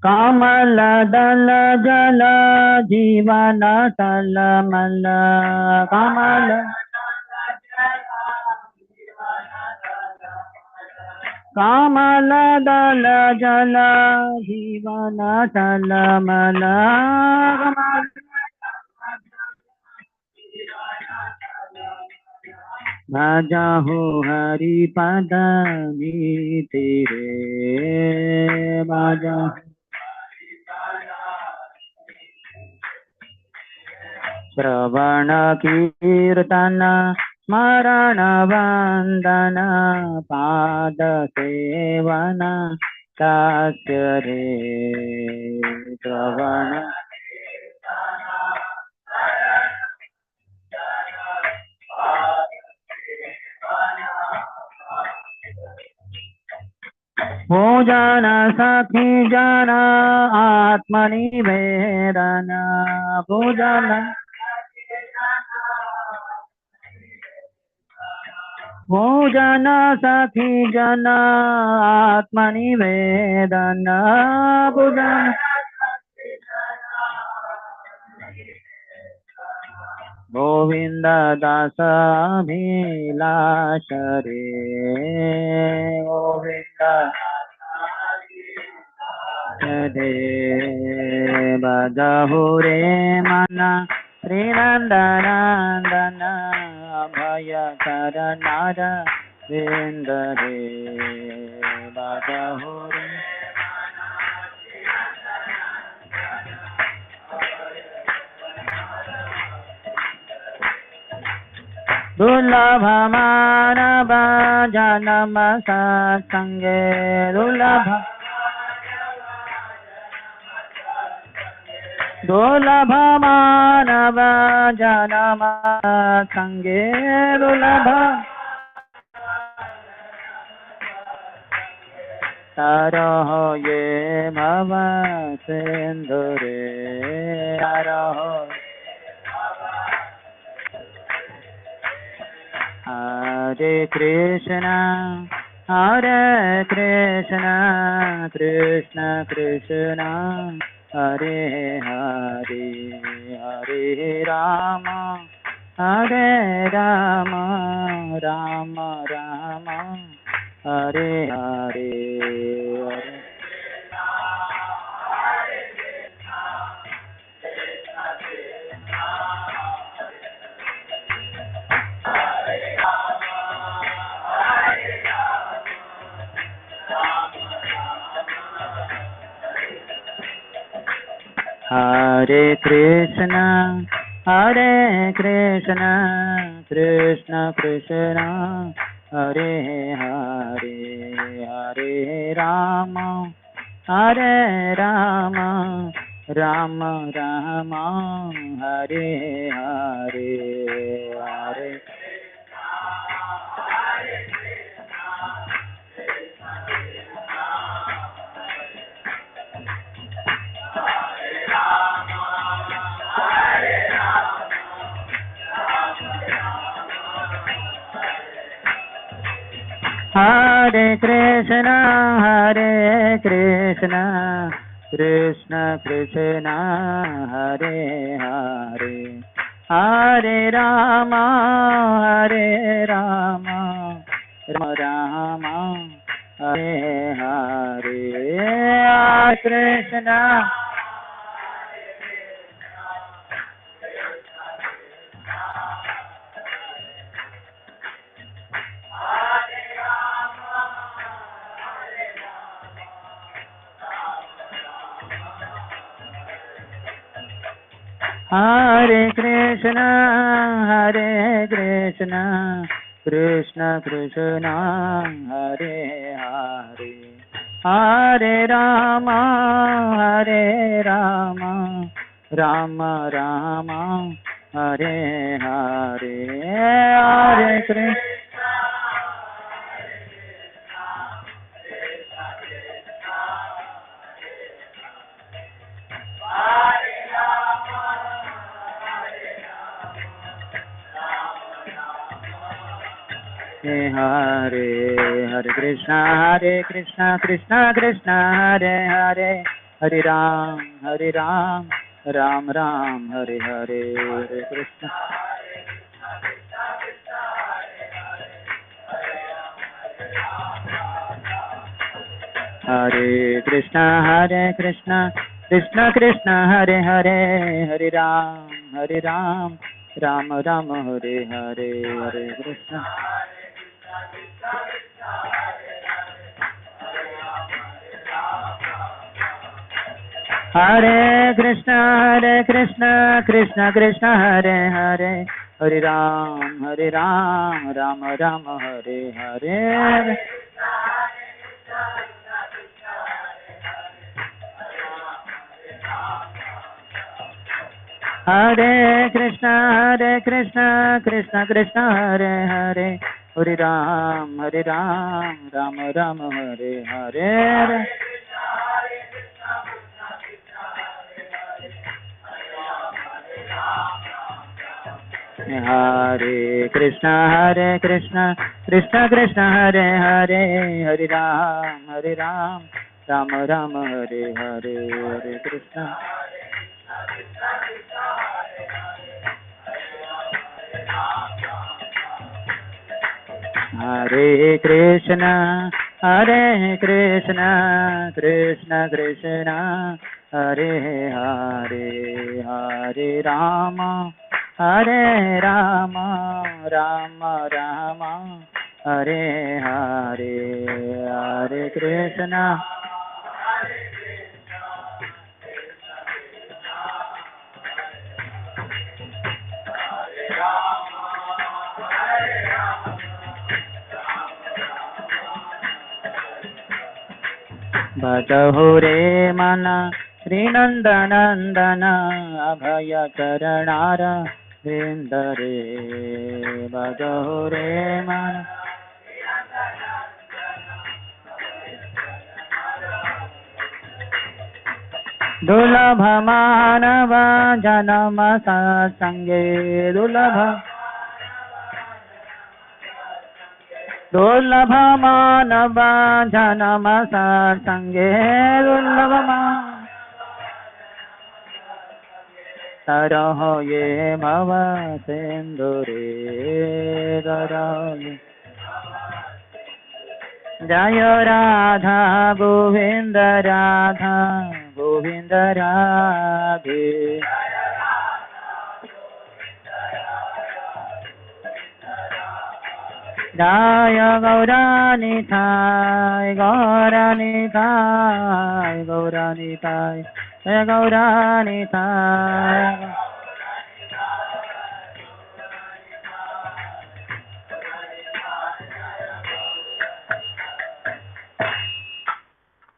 कमल दल जल जीवन तलमल कमल कमल दल जल जीवन तलमल कमल भजहु हरि पद तेरे भजहु श्रवण कीर्तन स्मरण वंदन पाद सेवन दास्य रे श्रवण पूजन सखी जन आत्मनिवेदन पूजन पूजन सखी जन आत्मनिवेदन पूजन गोविंद दास अभिलाष रे गोविंद रे बजहु रे मन श्रीनंदनंदन अभय शरणार विंद रे बजहु रे दुर्लभ मानव जन्म सत्संगे दुर्लभ मानव जन्म संगे दुर्लभ तरह ये भव सिंधु रे तरह हरे कृष्ण कृष्ण कृष्ण हरे हरे हरे राम राम राम हरे हरे हरे कृष्ण कृष्ण कृष्ण हरे हरे हरे राम राम राम हरे हरे हरे हरे कृष्ण कृष्ण कृष्ण हरे हरे हरे राम राम राम हरे हरे हरे कृष्ण हरे Krishna Krishna Krishna Hare Hare Hare Ram Ram Ram Hare Hare Hare Krishna Hare Hare Krishna Krishna Krishna Hare Hare Hare Ram, Hare Ram, Ram Ram, Hare Hare, Hare Krishna. Hare Krishna, Hare Krishna, Krishna Krishna, Hare Hare, Hare Ram, Hare Ram, Ram Ram, Hare Hare, Hare Krishna. Hare Krishna, Krishna Krishna, Hare Hare, Hare Ram, Ram Ram, Hare Hare. Hare Krishna, Krishna Krishna, Hare Hare, Hare Ram, Ram Ram, Hare Hare. Hare Krishna, Krishna Krishna, Hare Hare, Hare Ram, Ram Ram, Hare Hare, Hare Krishna. Hare Krishna, Krishna Krishna, Hare Hare, Hare Rama, Rama Rama, Hare Hare, Hare Krishna. Bhajaho re mana Sri Nandanandana Abhaya Charanara Vindare. Bhajaho re mana Dulabha manava janama sasange. Dulabha manava janama sasange. Dulabha taraho ye bhava sindure. Taraho ye Jaya Radha Govinda Radha Govinda Radhe. Jaya Gauranitai Gauranitai Gauranitai Jaya Gauranitai.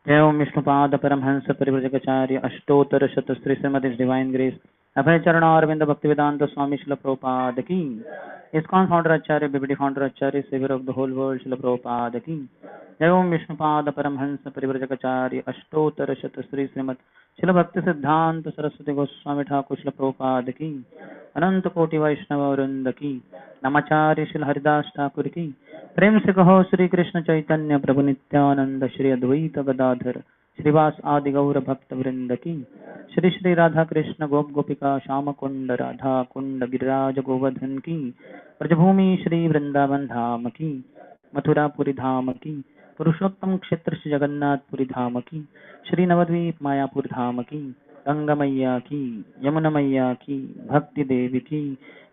Jai Om Vishnupada Paramhansa Parivrajakacarya Ashtottara Shatasri Srimad His Divine Grace Abhay Charana Arvinda Bhaktivedanta Swami Srila Prabhupada Ki. ISKCON founder Acharya, BBD founder Acharya, savior of the whole world Srila Prabhupada Ki. Jai Om Vishnupada Paramhansa Parivrajakacarya Ashtottara Shatasri Srimad Srila Bhakti Siddhanta Saraswati Goswami Thakur Srila Prabhupada Ki. Ananta Koti Vaishnava Vrinda Ki. Namacharya Srila Haridas Thakur Ki. प्रेम से कहो श्री कृष्ण चैतन्य प्रभु नित्यानंद श्री अद्वैत गदाधर श्रीवास आदि गौर भक्त वृंद की. श्री श्री राधा कृष्ण गोप गोपिका श्याम कुंड राधा कुंड गिरिराज गोवर्धन की. ब्रजभूमि श्री वृंदावन धाम की. मथुरापुरी धाम की. पुरुषोत्तम क्षेत्र श्री जगन्नाथपुरी धाम की. श्री नवद्वीप मायापुर धाम की. गंगा मैया की, यमुना मैया की, भक्ति देवी की,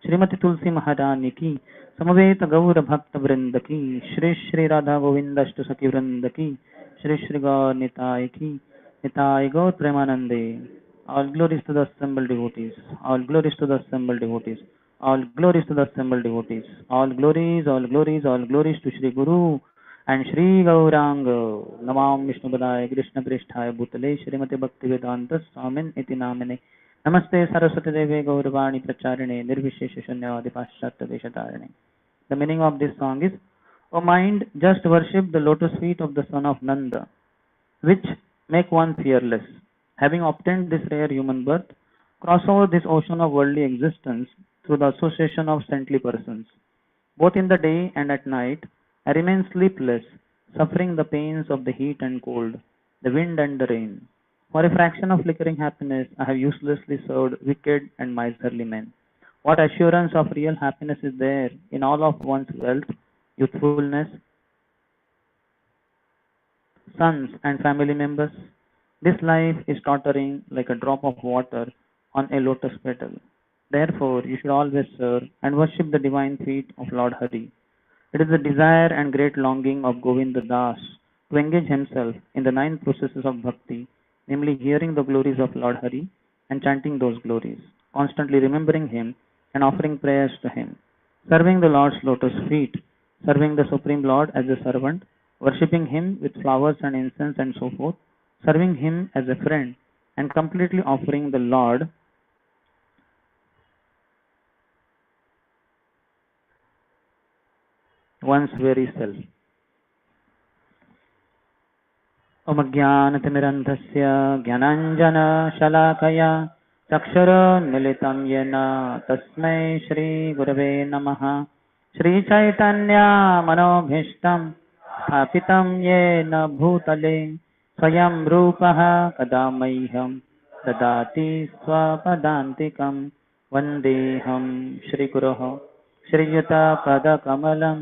श्रीमती तुलसी महारानी की, समवेत गौर भक्त वृंद की. श्री श्री राधा गोविंद अष्ट सखी वृंद की. श्री श्री गौर निताय की. निताय गौर प्रेमानंदे. All glories to the assembled devotees. All glories to the assembled devotees. All glories to the assembled devotees. All glories, all glories, all glories to Shri Guru and Shri Gauranga. Namam Vishnu Padaya Krishna Pristhaya Bhutale Shrimate Bhaktivedanta Swamin Iti Namine. Namaste Saraswati Deve Gauravani Pracharine Nirvishesha Shanyavadi Paschatya Deshatarine. The meaning of this song is, O mind, just worship the lotus feet of the son of Nanda, which make one fearless. Having obtained this rare human birth, cross over this ocean of worldly existence through the association of saintly persons. Both in the day and at night, I remain sleepless, suffering the pains of the heat and cold, the wind and the rain. For a fraction of flickering happiness, I have uselessly served wicked and miserly men. What assurance of real happiness is there in all of one's wealth, youthfulness, sons, and family members? This life is tottering like a drop of water on a lotus petal. Therefore, you should always serve and worship the divine feet of Lord Hari. It is the desire and great longing of Govinda Das to engage himself in the nine processes of bhakti, namely hearing the glories of Lord Hari and chanting those glories, constantly remembering him and offering prayers to him, serving the Lord's lotus feet, serving the Supreme Lord as a servant, worshipping him with flowers and incense and so forth, serving him as a friend, and completely offering the Lord one's very self. अमज्ञानतिमिरन्धस्य ज्ञानाञ्जनशलाकया चक्षुरुन्मिलितं येन तस्मै श्रीगुरवे नमः। श्रीचैतन्यमनोभीष्टं स्थापितं येन भूतले स्वयं रूपः कदा मह्यं ददाति स्वपदान्तिकं। वन्देऽहं श्रीगुरोः श्रीयुतपदकमलं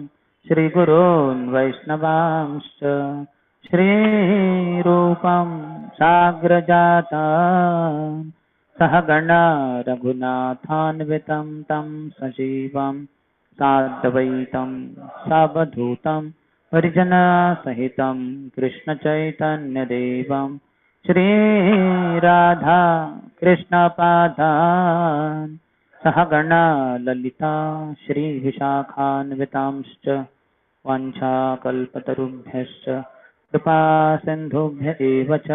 श्रीगुरोन् वैष्णवांश्च श्रीरूपं साग्रजातं सहगणा रघुनाथान्वितं तं सजीवं साद्वैतं सावधूतं परिजनसहितं कृष्णचैतन्यदेवं श्रीराधा कृष्णपादान् सहगणा ललिता श्रीविशाखान्वितांश्च वाञ्छाकल्पतरुभ्यश्च कृपा सिन्धुभ्य एव च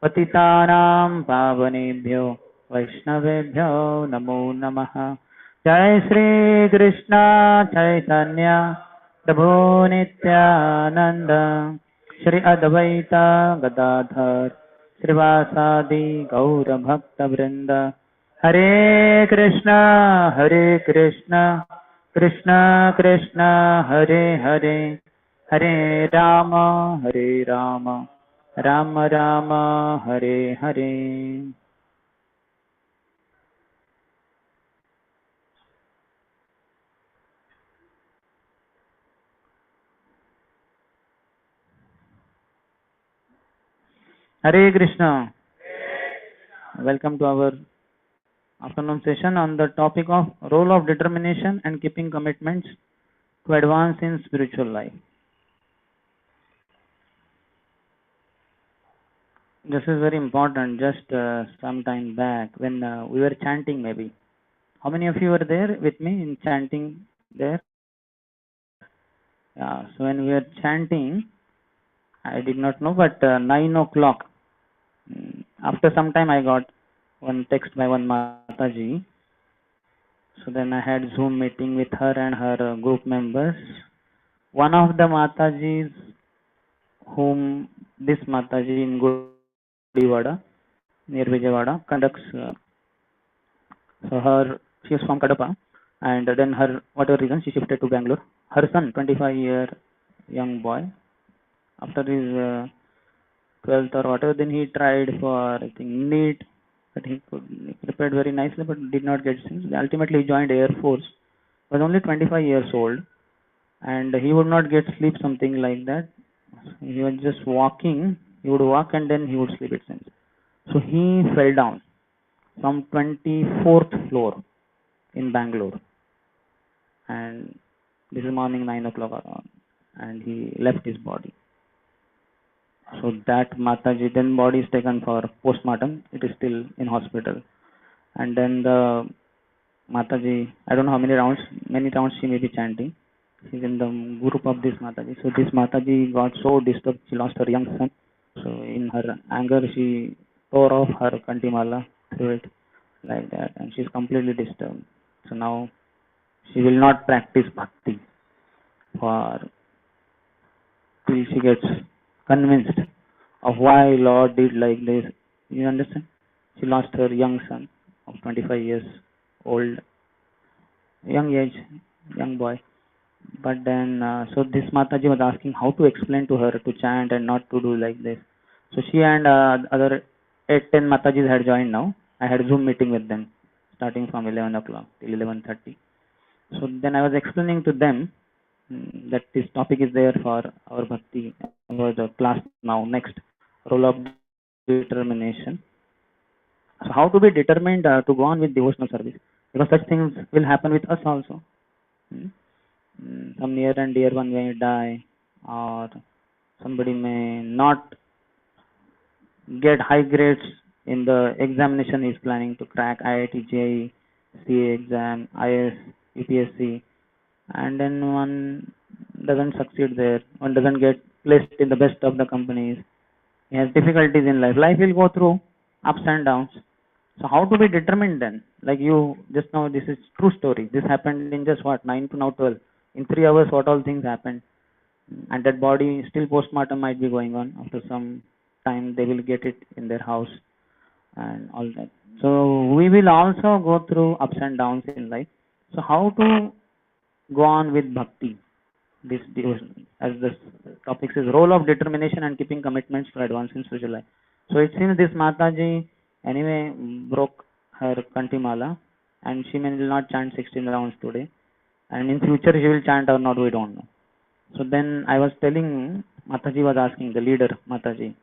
पतितानां पावनेभ्यो वैष्णवेभ्यो नमो नमः। जय श्री कृष्ण चैतन्य प्रभु नित्यानंद श्री अद्वैत गदाधर श्रीवासादि गौर भक्त वृंद। हरे Krishna Krishna Krishna Hare Hare Hare Ram Ram Ram Hare Hare. Hare Krishna. Welcome to our afternoon session on the topic of role of determination and keeping commitments to advance in spiritual life. This is very important. Just some time back when we were chanting, maybe. How many of you were there with me in chanting there? Yeah. So when we were chanting, I did not know, but 9 o'clock. After some time, I got one text by one Mataji. So then I had Zoom meeting with her and her group members. One of the Matajis, whom this Mataji in Gudivada, near Vijayawada, conducts. So she is from Kadapa, and then her, whatever reason, she shifted to Bangalore. Her son, 25-year young boy, after his 12th or whatever, then he tried for, I think, NEET, but he prepared very nicely, but did not get things. Ultimately, he joined Air Force. Was only 25 years old, and he would not get sleep, something like that. He was just walking. He would walk and then he would sleep, it seems. So he fell down from 24th floor in Bangalore, and this is morning 9 o'clock around, and he left his body. So that Mataji, then body is taken for postmortem. It is still in hospital. And then the Mataji, I don't know how many rounds she may be chanting. She's in the group of this Mataji. So this Mataji got so disturbed, she lost her young son. So in her anger, she tore off her kantimala, threw it like that, and she's completely disturbed. So now she will not practice bhakti for till she gets convinced of why Lord did like this. You understand? She lost her young son of 25 years old, young age, young boy. But then, so this Mataji was asking how to explain to her to chant and not to do like this. So she and other 8:10 Matajis had joined now. I had Zoom meeting with them starting from 11 o'clock till 11:30. So then I was explaining to them that this topic is there for our bhakti, about the class now, next, role of determination. So how to be determined to go on with devotional service? Because such things will happen with us also. Some near and dear one may die, or somebody may not get high grades in the examination he is planning to crack, IIT, JEE, CA exam, IS, UPSC, and then one doesn't succeed there, one doesn't get placed in the best of the companies, he has difficulties in life. Life will go through ups and downs. So how to be determined then? Like you just now, this is true story. This happened in just what, 9 to now 12. In 3 hours, what all things happened? And that body, still postmortem might be going on. After some time, they will get it in their house and all that. So we will also go through ups and downs in life. So how to go on with bhakti? This devotion, as this topic says, role of determination and keeping commitments to advance in spiritual life. So it seems this Mataji anyway broke her Kantimala, and she will not chant 16 rounds today, and in future she will chant or not, we don't know. So then I was telling, Mataji was asking, the leader Mataji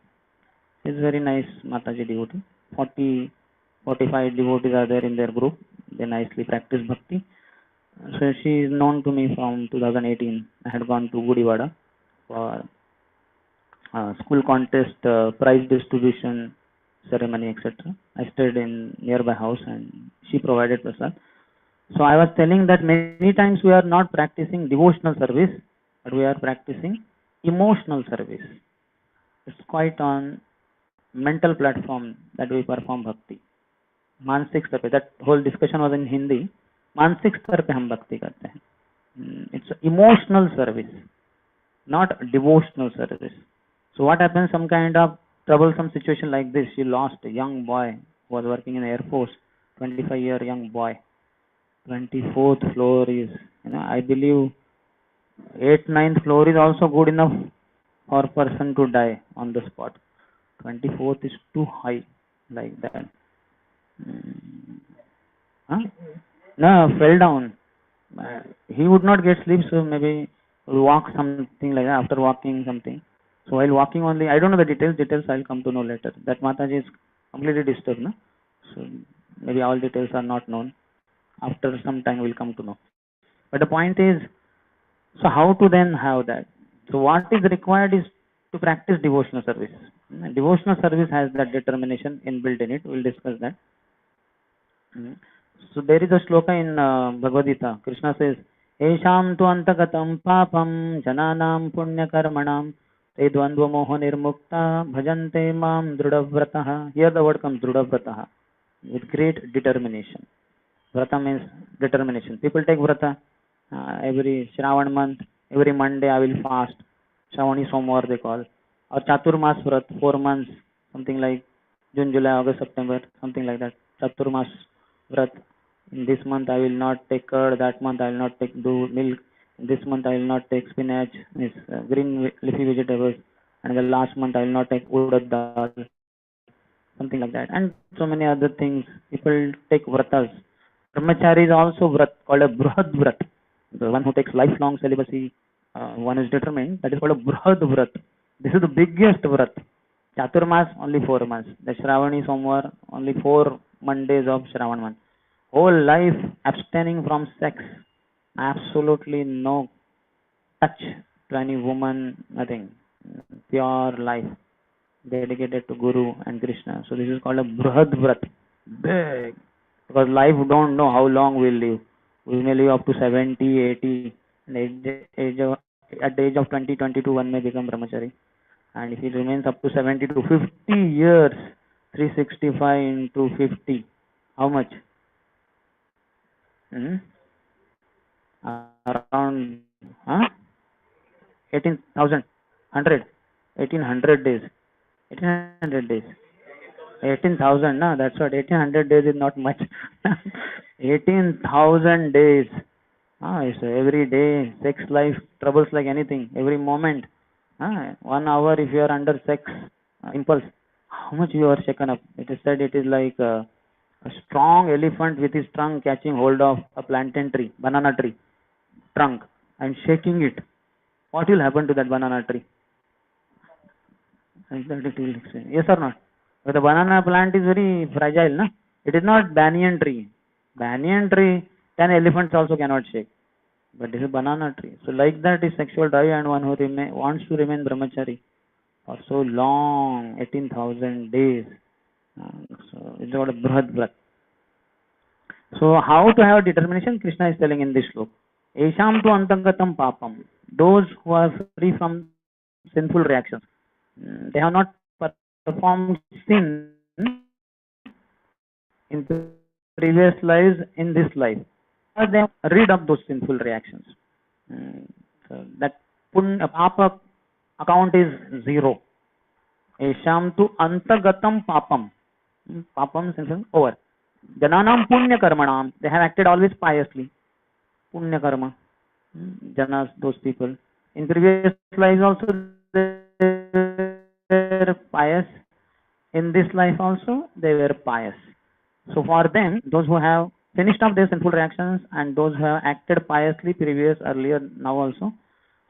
is very nice Mataji devotee, 45 devotees are there in their group, they nicely practice bhakti. So she is known to me from 2018. I had gone to Gudivada for school contest, prize distribution ceremony, etc. I stayed in nearby house and she provided prasad. So I was telling that many times we are not practicing devotional service, but we are practicing emotional service. It's quite on mental platform that we perform bhakti. मानसिक स्तर पे, that whole discussion was in Hindi. मानसिक स्तर पे हम भक्ति करते हैं. It's emotional service, not devotional service. So what happens? Some kind of troublesome situation like this. You lost a young boy who was working in the Air Force, 25-year young boy. 24th floor is, I believe 8th, 9th floor is also good enough for a person to die on the spot. 24th is too high, like that. No, fell down. He would not get sleep, so maybe walk something like that, after walking something. So while walking only, I don't know the details I'll come to know later. That Mataji is completely disturbed, no? So maybe all details are not known. After some time we'll come to know. But the point is, so how to then have that? So what is required is to practice devotional service. Devotional service has that determination inbuilt in it. We'll discuss that. So there is a shloka in Bhagavad Gita. Krishna says, Esham tu antagatam papam jananam punya karmanam te dvandva moho nirmukta bhajante mam drudavrataha. Here the word comes drudavrataha, with great determination. Vrata means determination. People take vrata every Shravan month, every Monday I will fast. Shravani Somwar they call. Or Chaturmas Vrat, 4 months, something like June, July, August, September, something like that. Chaturmas Vrat. In this month I will not take curd, that month I will not take milk, in this month I will not take spinach, green leafy vegetables, and the last month I will not take urad dal, something like that. And so many other things. People take vratas. Brahmachari is also vrat, called a brahad vrat. The one who takes lifelong celibacy, one is determined, that is called a brahad vrat. This is the biggest vrat. Chaturmas, only 4 months. The Shravani Somwar, only 4 Mondays of Shravan month. Whole life abstaining from sex, absolutely no touch to any woman, nothing. Pure life dedicated to Guru and Krishna. So this is called a Brahad Vrat. Big. Because life don't know how long we'll live. We may live up to 70, 80. And at the age of 20, 22, one may become brahmachari. And if he remains up to 70 to 50 years, 365 into 50, how much? Around 18,000, 1800 days. 1800 days. 18,000, no, that's what. 1800 days is not much. 18,000 days. It's every day, sex life, troubles like anything, every moment. 1 hour if you are under sex impulse, how much you are shaken up. It is said it is like a strong elephant with his trunk catching hold of a plantain tree, banana tree trunk, and shaking it. What will happen to that banana tree? Like that it will explain. Yes or not? But the banana plant is very fragile, na? It is not banyan tree. Banyan tree, 10 elephants also cannot shake. But this is banana tree. So like that is sexual drive, and one who wants to remain brahmachari for so long, 18,000 days. So it's called a brahad vrat. So how to have determination? Krishna is telling in this sloka. Esham tu antagatam papam. Those who are free from sinful reactions. They have not performed sin in previous lives in this life. They have rid of those sinful reactions. So that papa account is zero. Esham tu antagatam papam. Papam means over. Jananam punya karmanam. They have acted always piously. Punya karma. Janas, those people. In previous lives also they were pious. In this life also they were pious. So for them, those who have finished off their sinful reactions and those who have acted piously previous, earlier, now also.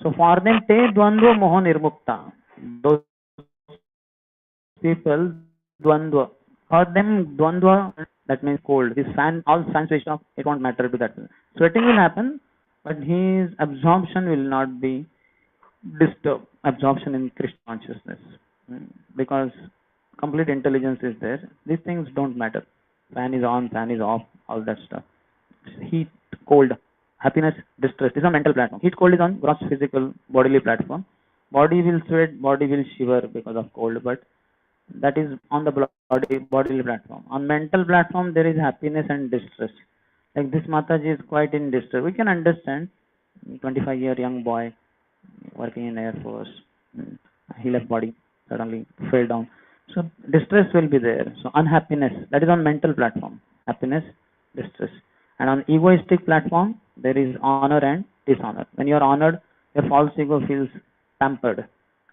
So for them, te dvandva moho nirmukta. Those people, dvandva. For them, dvandva, that means cold. This fan, all fans switched off, it won't matter to that. Sweating will happen, but his absorption will not be disturbed. Absorption in Krishna consciousness. Because complete intelligence is there. These things don't matter. Fan is on, fan is off, all that stuff. Heat, cold, happiness, distress. This is a mental platform. Heat, cold is on gross physical bodily platform. Body will sweat, body will shiver because of cold, but that is on the bodily platform. On mental platform, there is happiness and distress. Like this Mataji is quite in distress. We can understand. 25-year young boy working in Air Force. He left body, suddenly fell down. So distress will be there. So unhappiness, that is on mental platform. Happiness, distress. And on egoistic platform, there is honor and dishonor. When you are honored, your false ego feels pampered.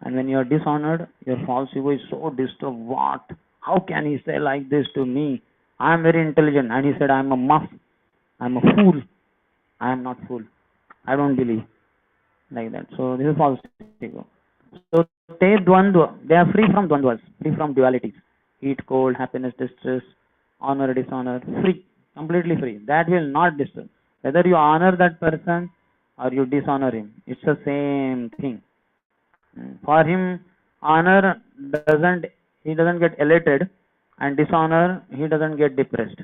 And when you are dishonored, your false ego is so disturbed. What? How can he say like this to me? I am very intelligent. And he said, I am a muff. I am a fool. I am not fool. I don't believe. Like that. So this is false ego. So te dvandva, they are free from dvandvas, free from dualities. Heat, cold, happiness, distress, honor, dishonor, free, completely free. That will not disturb. Whether you honor that person or you dishonor him, it's the same thing. For him, honor he doesn't get elated, and dishonor, he doesn't get depressed.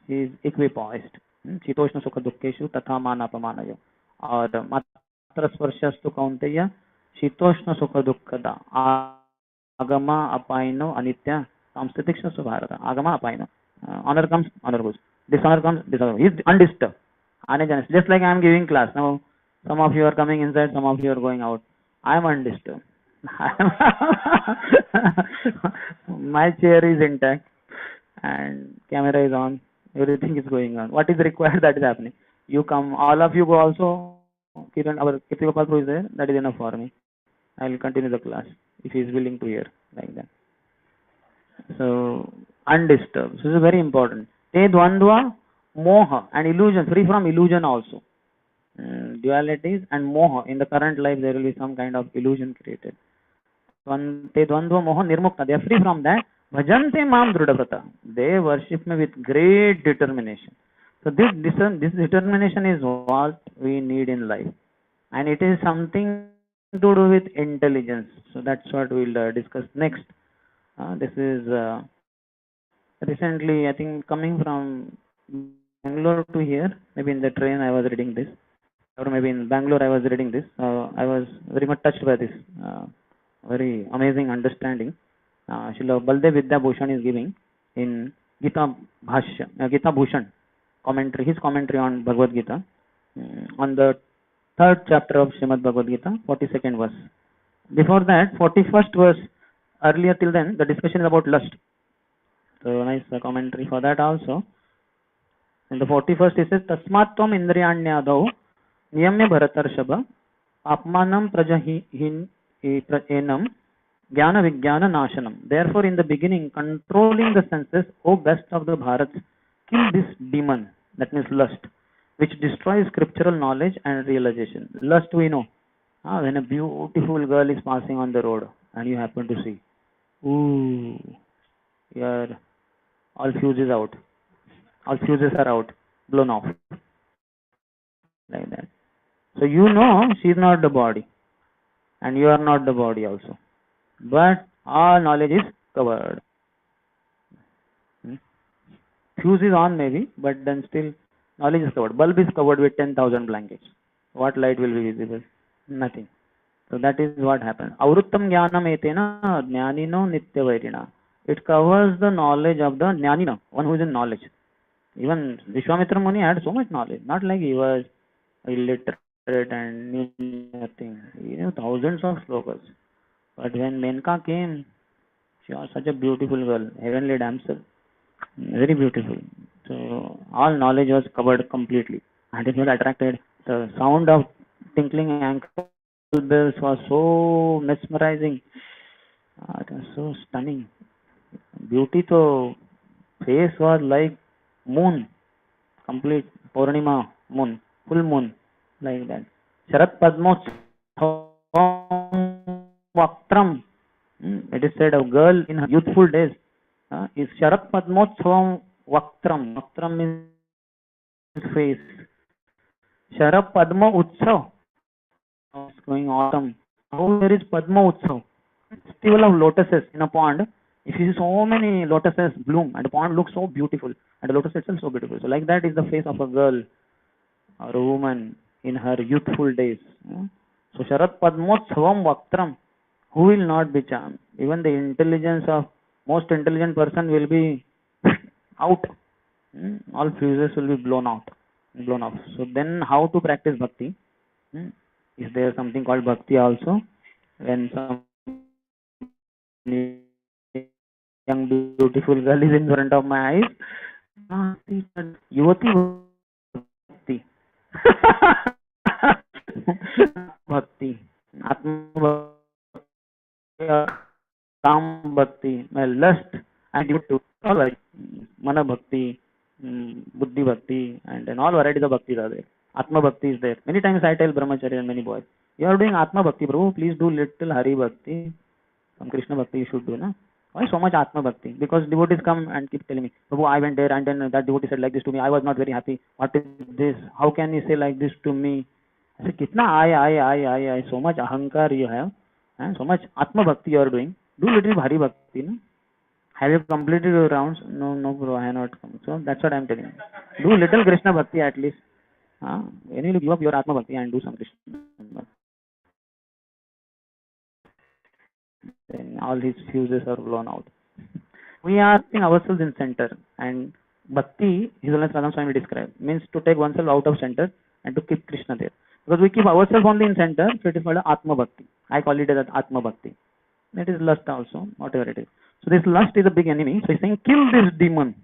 He is equipoised. Chitoshna sukha dukkeshu tatha manapamanayo. Or matra sparshyastu kaunteya शीतोष्ण सुख दुखदा agama apaino anitya samstitiksha subharata. Agama apaino. Honor comes, honor goes. Dishonor comes, dishonor. He is undisturbed. Just like I am giving class. Now, some of you are coming inside, some of you are going out. I am undisturbed. My chair is intact and camera is on. Everything is going on. What is required, that is happening. You come, all of you go also. Kiran, our Kirti Gopal is there. That is enough for me. I will continue the class if he is willing to hear like that. So undisturbed. So this is very important. Te dvandva moha and illusion, free from illusion also. Dualities and moha. In the current life there will be some kind of illusion created. Te dvandva moha nirmukta. They are free from that. Bhajante mam drudavrata. They worship me with great determination. So this determination is what we need in life. And it is something to do with intelligence. So that's what we'll discuss next. This is recently, I think, coming from Bangalore to here. Maybe in the train I was reading this, or maybe in Bangalore I was reading this. I was very much touched by this. Very amazing understanding. Srila Baldev Vidya Bhushan is giving in Gita Bhushan commentary, his commentary on Bhagavad Gita, on the 3rd chapter of Srimad Bhagavad Gita, 42nd verse. Before that, 41st verse, earlier till then, the discussion is about lust. So nice commentary for that also. In the 41st it says, Tasmat tvam indriyanyadau niyamya bharatarshaba apmanam prajahin enam Jnana Vijnana Nashanam. Therefore, in the beginning, controlling the senses, O best of the Bharats, kill this demon, that means lust, which destroys scriptural knowledge and realization. Lust we know. When a beautiful girl is passing on the road and you happen to see, ooh, your all fuses out, all fuses are out, blown off, like that. So you know she is not the body, and you are not the body also. But all knowledge is covered. Hmm? Fuse is on maybe, but then still knowledge is covered. Bulb is covered with 10,000 blankets. What light will be visible? Nothing. So that is what happens. Avruttam jnanam etena jnanino nityavairina. It covers the knowledge of the jnanina, one who is in knowledge. Even Vishwamitra Muni had so much knowledge. Not like he was illiterate and knew nothing. He knew thousands of slokas. But when Menka came, she was such a beautiful girl, heavenly damsel, very beautiful. So all knowledge was covered completely, and it was attracted. The sound of tinkling ankle bells was so mesmerizing. It was so stunning. Beauty, to face was like moon, complete Purnima moon, full moon, like that. Sharat Padmotsavam Vaktram. It is said a girl in her youthful days is Sharat Padmotsavam Vaktram. Vaktram means face. Sharat Padma Utsav. It's going autumn. How there is Padma Utsav? Festival of lotuses in a pond. If you see so many lotuses bloom and the pond looks so beautiful and the lotus itself so beautiful. So like that is the face of a girl or a woman in her youthful days. So Sharat Padmotsavam Vaktram. Who will not be charmed? Even the intelligence of most intelligent person will be out. All fuses will be blown off. So then how to practice bhakti? Is there something called bhakti also? When some young beautiful girl is in front of my eyes, Yuvati bhakti. Bhakti. Atma Kam Bhakti, my lust and devote to all varieties. Mana Bhakti, Buddhi Bhakti, and then all varieties of Bhakti are there. Atma Bhakti is there. Many times I tell Brahmachari and many boys, you are doing Atma Bhakti, Prabhu, please do little Hari Bhakti. Some Krishna Bhakti you should do, na? Why so much Atma Bhakti? Because devotees come and keep telling me, Prabhu, I went there and then that devotee said like this to me. I was not very happy. What is this? How can you say like this to me? I said, Kitna I, so much ahankar you have, and so much Atma Bhakti you are doing. Do little Hari Bhakti, no? Have you completed your rounds? No, bro, I have not come. So that's what I am telling you. Do little Krishna Bhakti at least. When you give up your Atma Bhakti and do some Krishna Bhakti, then all his fuses are blown out. We are putting ourselves in center, and Bhakti, His Holiness Radha Swami described, means to take oneself out of center and to keep Krishna there. Because we keep ourselves only in center, so it is called Atma Bhakti. I call it as Atma Bhakti. That is lust also, whatever it is. So this lust is a big enemy. So he's saying, kill this demon,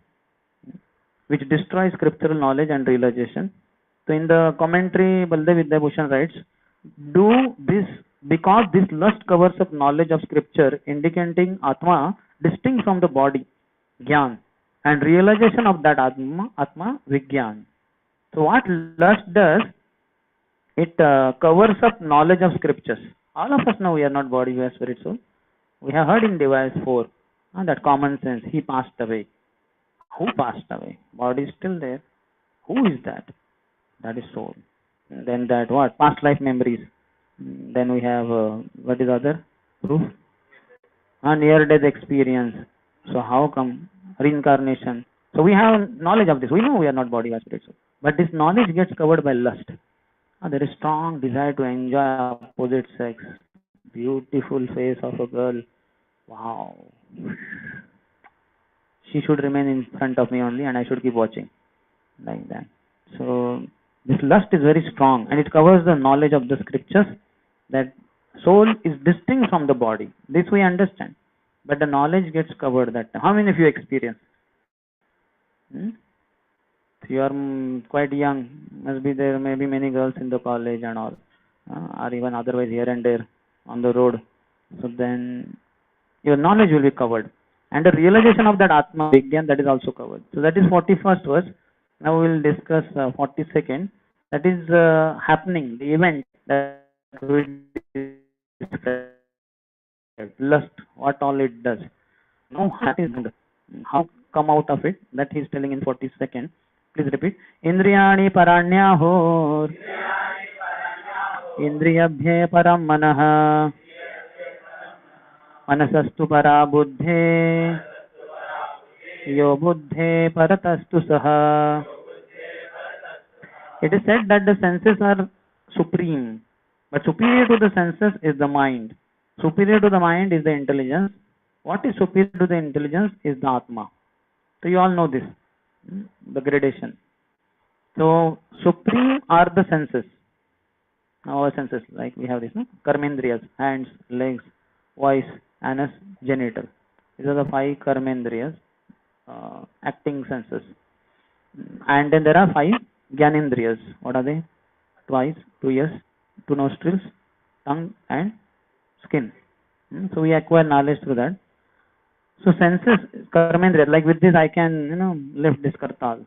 which destroys scriptural knowledge and realization. So in the commentary, Baldev Vidyabhushan writes, do this because this lust covers up knowledge of scripture, indicating Atma distinct from the body, Gyan, and realization of that Atma Vigyan. So what lust does, it covers up knowledge of scriptures. All of us know we are not body, we are spirit, soul. We have heard in Device 4 that common sense, he passed away. Who passed away? Body is still there. Who is that? That is soul. And then that what? Past life memories. Then we have, what is other proof? Near death experience. So how come? Reincarnation. So we have knowledge of this. We know we are not body or spirit. But this knowledge gets covered by lust. There is strong desire to enjoy opposite sex. Beautiful face of a girl. Wow. She should remain in front of me only and I should keep watching. Like that. So this lust is very strong and it covers the knowledge of the scriptures that soul is distinct from the body. This we understand. But the knowledge gets covered that time. How many of you experience? If you are quite young, must be there may be many girls in the college and all. Or even otherwise here and there on the road. So then your knowledge will be covered. And the realization of that Atma Vigyan, that is also covered. So that is 41st verse. Now we will discuss 42nd. That is happening, the event that we described. Lust, what all it does. Now how come out of it? That he is telling in 42nd. Please repeat. Indriyani paranyahor. Indriyabhye param manah. Manasastu para buddhe. Yo buddhe paratastu saha. It is said that the senses are supreme, but superior to the senses is the mind. Superior to the mind is the intelligence. What is superior to the intelligence is the Atma. So you all know this, the gradation. So supreme are the senses. Our senses, like we have this, no? Karmendriyas, hands, legs, voice, anus, genital. These are the 5 karmendriyas, acting senses. And then there are 5 Gyanendriyas. What are they? 2 eyes, 2 ears, 2 nostrils, tongue and skin. So we acquire knowledge through that. So senses, karmendriya, like with this I can, lift this kartal.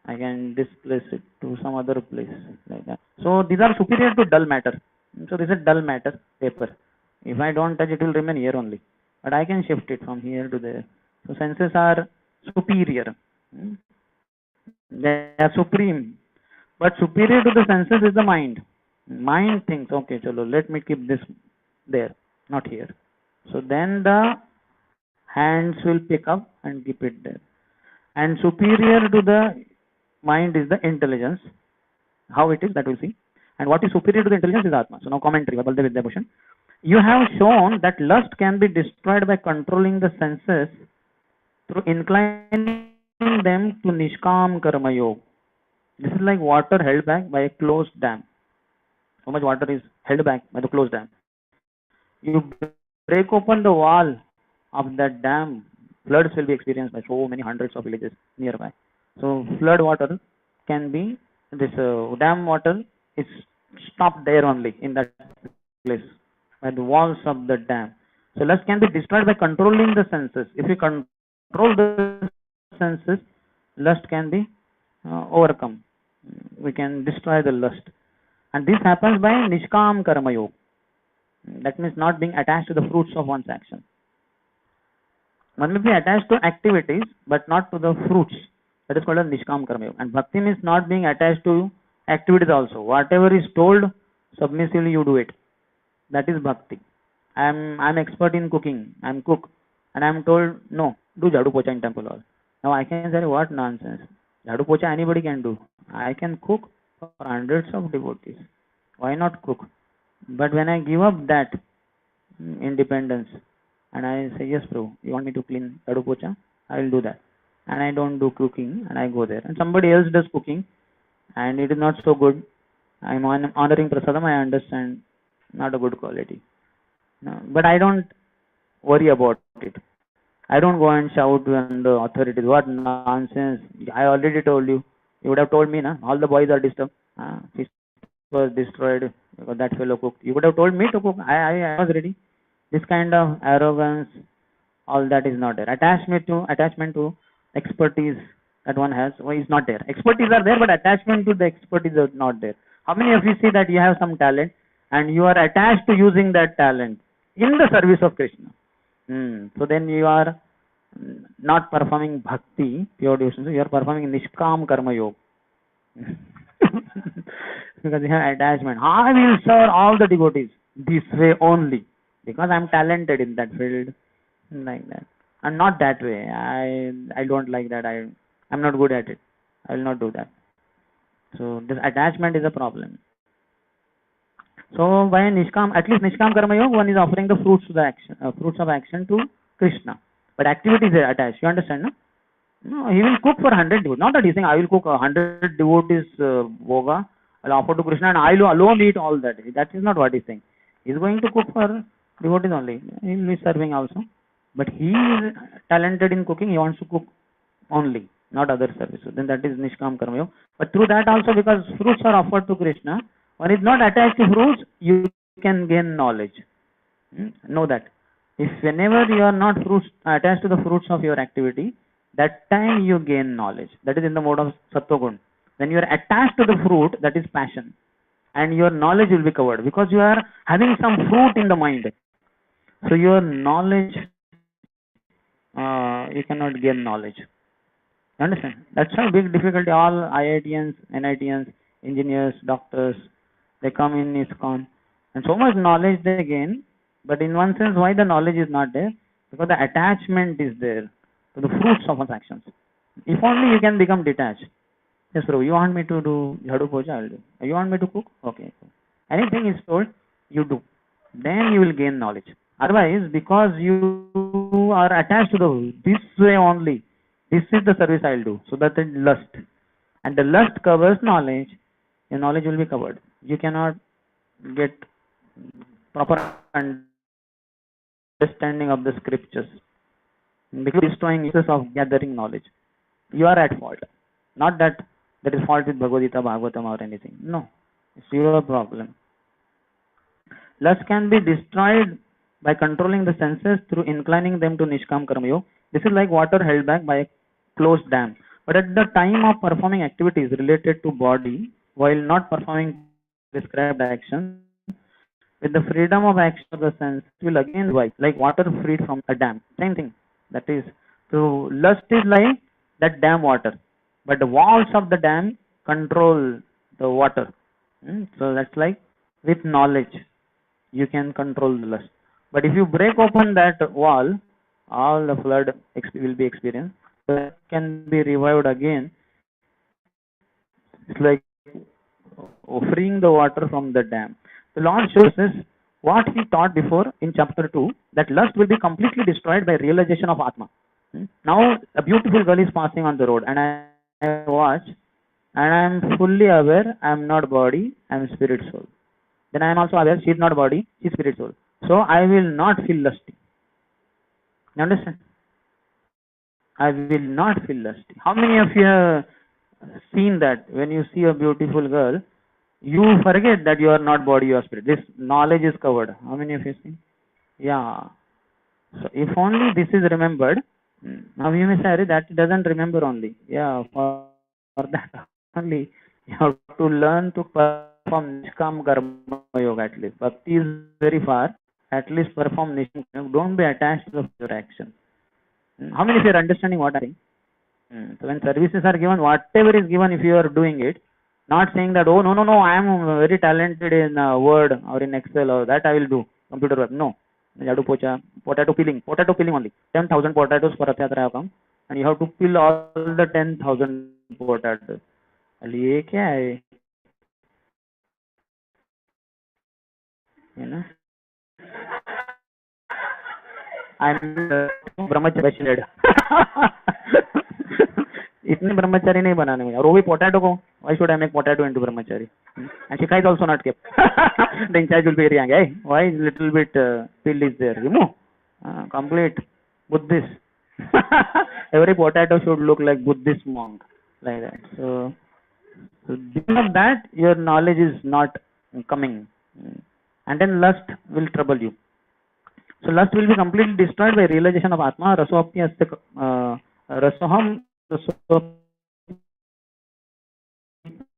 I can displace it to some other place, like that. So these are superior to dull matter. So this is dull matter, paper. If I don't touch, it will remain here only. But I can shift it from here to there. So senses are superior. They are supreme. But superior to the senses is the mind. Mind thinks, okay, chalo, let me keep this there, not here. So then the hands will pick up and keep it there. And superior to the mind is the intelligence. How it is, that we'll see. And what is superior to the intelligence is Atma. So now commentary, Baldev Vidyabhushan. You have shown that lust can be destroyed by controlling the senses through inclining them to Nishkam Karma Yoga. This is like water held back by a closed dam. So much water is held back by the closed dam. You break open the wall of that dam, floods will be experienced by so many hundreds of villages nearby. So flood water can be, this dam water is stopped there only in that place by the walls of the dam. So lust can be destroyed by controlling the senses. If you control the senses, lust can be overcome. We can destroy the lust. And this happens by Nishkam Karma Yoga. That means not being attached to the fruits of one's action. One may be attached to activities, but not to the fruits. That is called a Nishkam Karma Yoga. And Bhakti means not being attached to activities also. Whatever is told, submissively you do it. That is Bhakti. I'm expert in cooking. I'm cook. And I'm told, no, do Jhadu Pocha in temple hall. Now I can say, what nonsense. Jhadu Pocha anybody can do. I can cook for hundreds of devotees. Why not cook? But when I give up that independence and I say, yes, Prabhu, you want me to clean Jhadu Pocha? I will do that. And I don't do cooking and I go there. And somebody else does cooking and it is not so good. I'm honoring Prasadam, I understand, not a good quality. No, but I don't worry about it. I don't go and shout on the authorities, what nonsense. I already told you. You would have told me, na? All the boys are disturbed. Fish was destroyed because that fellow cooked. You would have told me to cook. I was ready. This kind of arrogance, all that is not there. Attachment to expertise that one has is not there. Expertise are there, but attachment to the expertise is not there. How many of you see that you have some talent and you are attached to using that talent in the service of Krishna? So then you are not performing bhakti, pure devotion. So you are performing Nishkam Karma Yoga. Because you have attachment. I will serve all the devotees this way only. Because I am talented in that field. Like that. And not that way. I don't like that. I'm not good at it. I will not do that. So this attachment is a problem. So by Nishkam, at least Nishkam Karma Yoga, one is offering the fruits to the action, fruits of action to Krishna. But activities are attached. You understand, no? No, he will cook for 100 devotees. Not that he's saying I will cook 100 devotees bhoga, I'll offer to Krishna and I will alone eat all that. That is not what he's saying. He's going to cook for devotees only. He will be serving also. But he is talented in cooking. He wants to cook only, not other services. Then that is Nishkam Karma Yoga. But through that also, because fruits are offered to Krishna, one is not attached to fruits, you can gain knowledge. Know that. If whenever you are not fruits attached to the fruits of your activity, that time you gain knowledge. That is in the mode of sattva gun. When you are attached to the fruit, that is passion, and your knowledge will be covered because you are having some fruit in the mind. So your knowledge, you cannot gain knowledge. You understand? That's why big difficulty. All IITians, NITians, engineers, doctors, they come in ISKCON, and so much knowledge they gain. But in one sense, why the knowledge is not there? Because the attachment is there to the fruits of one's actions. If only you can become detached. Yes, bro, you want me to do Jhadu Puja, I'll do. You want me to cook? Okay. Anything is told, you do. Then you will gain knowledge. Otherwise, because you are attached to this way only, this is the service I'll do. So that is lust. And the lust covers knowledge. Your knowledge will be covered. You cannot get proper understanding of the scriptures. Because destroying uses of gathering knowledge. You are at fault. Not that there is fault with Bhagavad Gita, Bhagavatam or anything. No. It's your problem. Lust can be destroyed by controlling the senses through inclining them to Nishkam Karma Yoga. This is like water held back by a closed dam. But at the time of performing activities related to body, while not performing prescribed actions, with the freedom of action of the sense, it will again revive, like water freed from a dam. Same thing. That is, so lust is like that dam water, but the walls of the dam control the water. So that's like with knowledge, you can control the lust. But if you break open that wall, all the flood will be experienced. So that can be revived again. It's like freeing the water from the dam. The Lord shows us what he taught before in chapter 2, that lust will be completely destroyed by realization of Atma. Now a beautiful girl is passing on the road, and I watch, and I am fully aware I am not body, I am spirit soul. Then I am also aware she is not body, she is spirit soul. So I will not feel lusty. You understand? I will not feel lusty. How many of you have seen that when you see a beautiful girl, you forget that you are not body, you are spirit? This knowledge is covered. How many of you seen? Yeah. So if only this is remembered, now you may say that doesn't remember only. Yeah, for that only you have to learn to perform Nishkam Karma Yoga at least. Bhakti is very far. At least perform Nishkam Karma. Don't be attached to your action. How many of you are understanding what I'm saying? So when services are given, whatever is given, if you are doing it, not saying that, oh, no, I am very talented in Word or in Excel or that I will do, computer work. No. Jhadu Puja, potato peeling only. 10,000 potatoes for Rath Yatra have come, and you have to peel all the 10,000 potatoes. ये क्या है? You know? I'm brahmachari. इतने ब्रह्मचारी नहीं बनाने में, और वो भी पोटैटो को. Why should I make potato into brahmachari? And Shikha is also not kept. The inside will be very young. Hey, why is little bit peel is there? Remove. Complete Buddhist. Every potato should look like Buddhist monk, like that. So because of that, your knowledge is not coming, and then lust will trouble you. So lust will be completely destroyed by realization of Atma. Rasopti asya rasoham.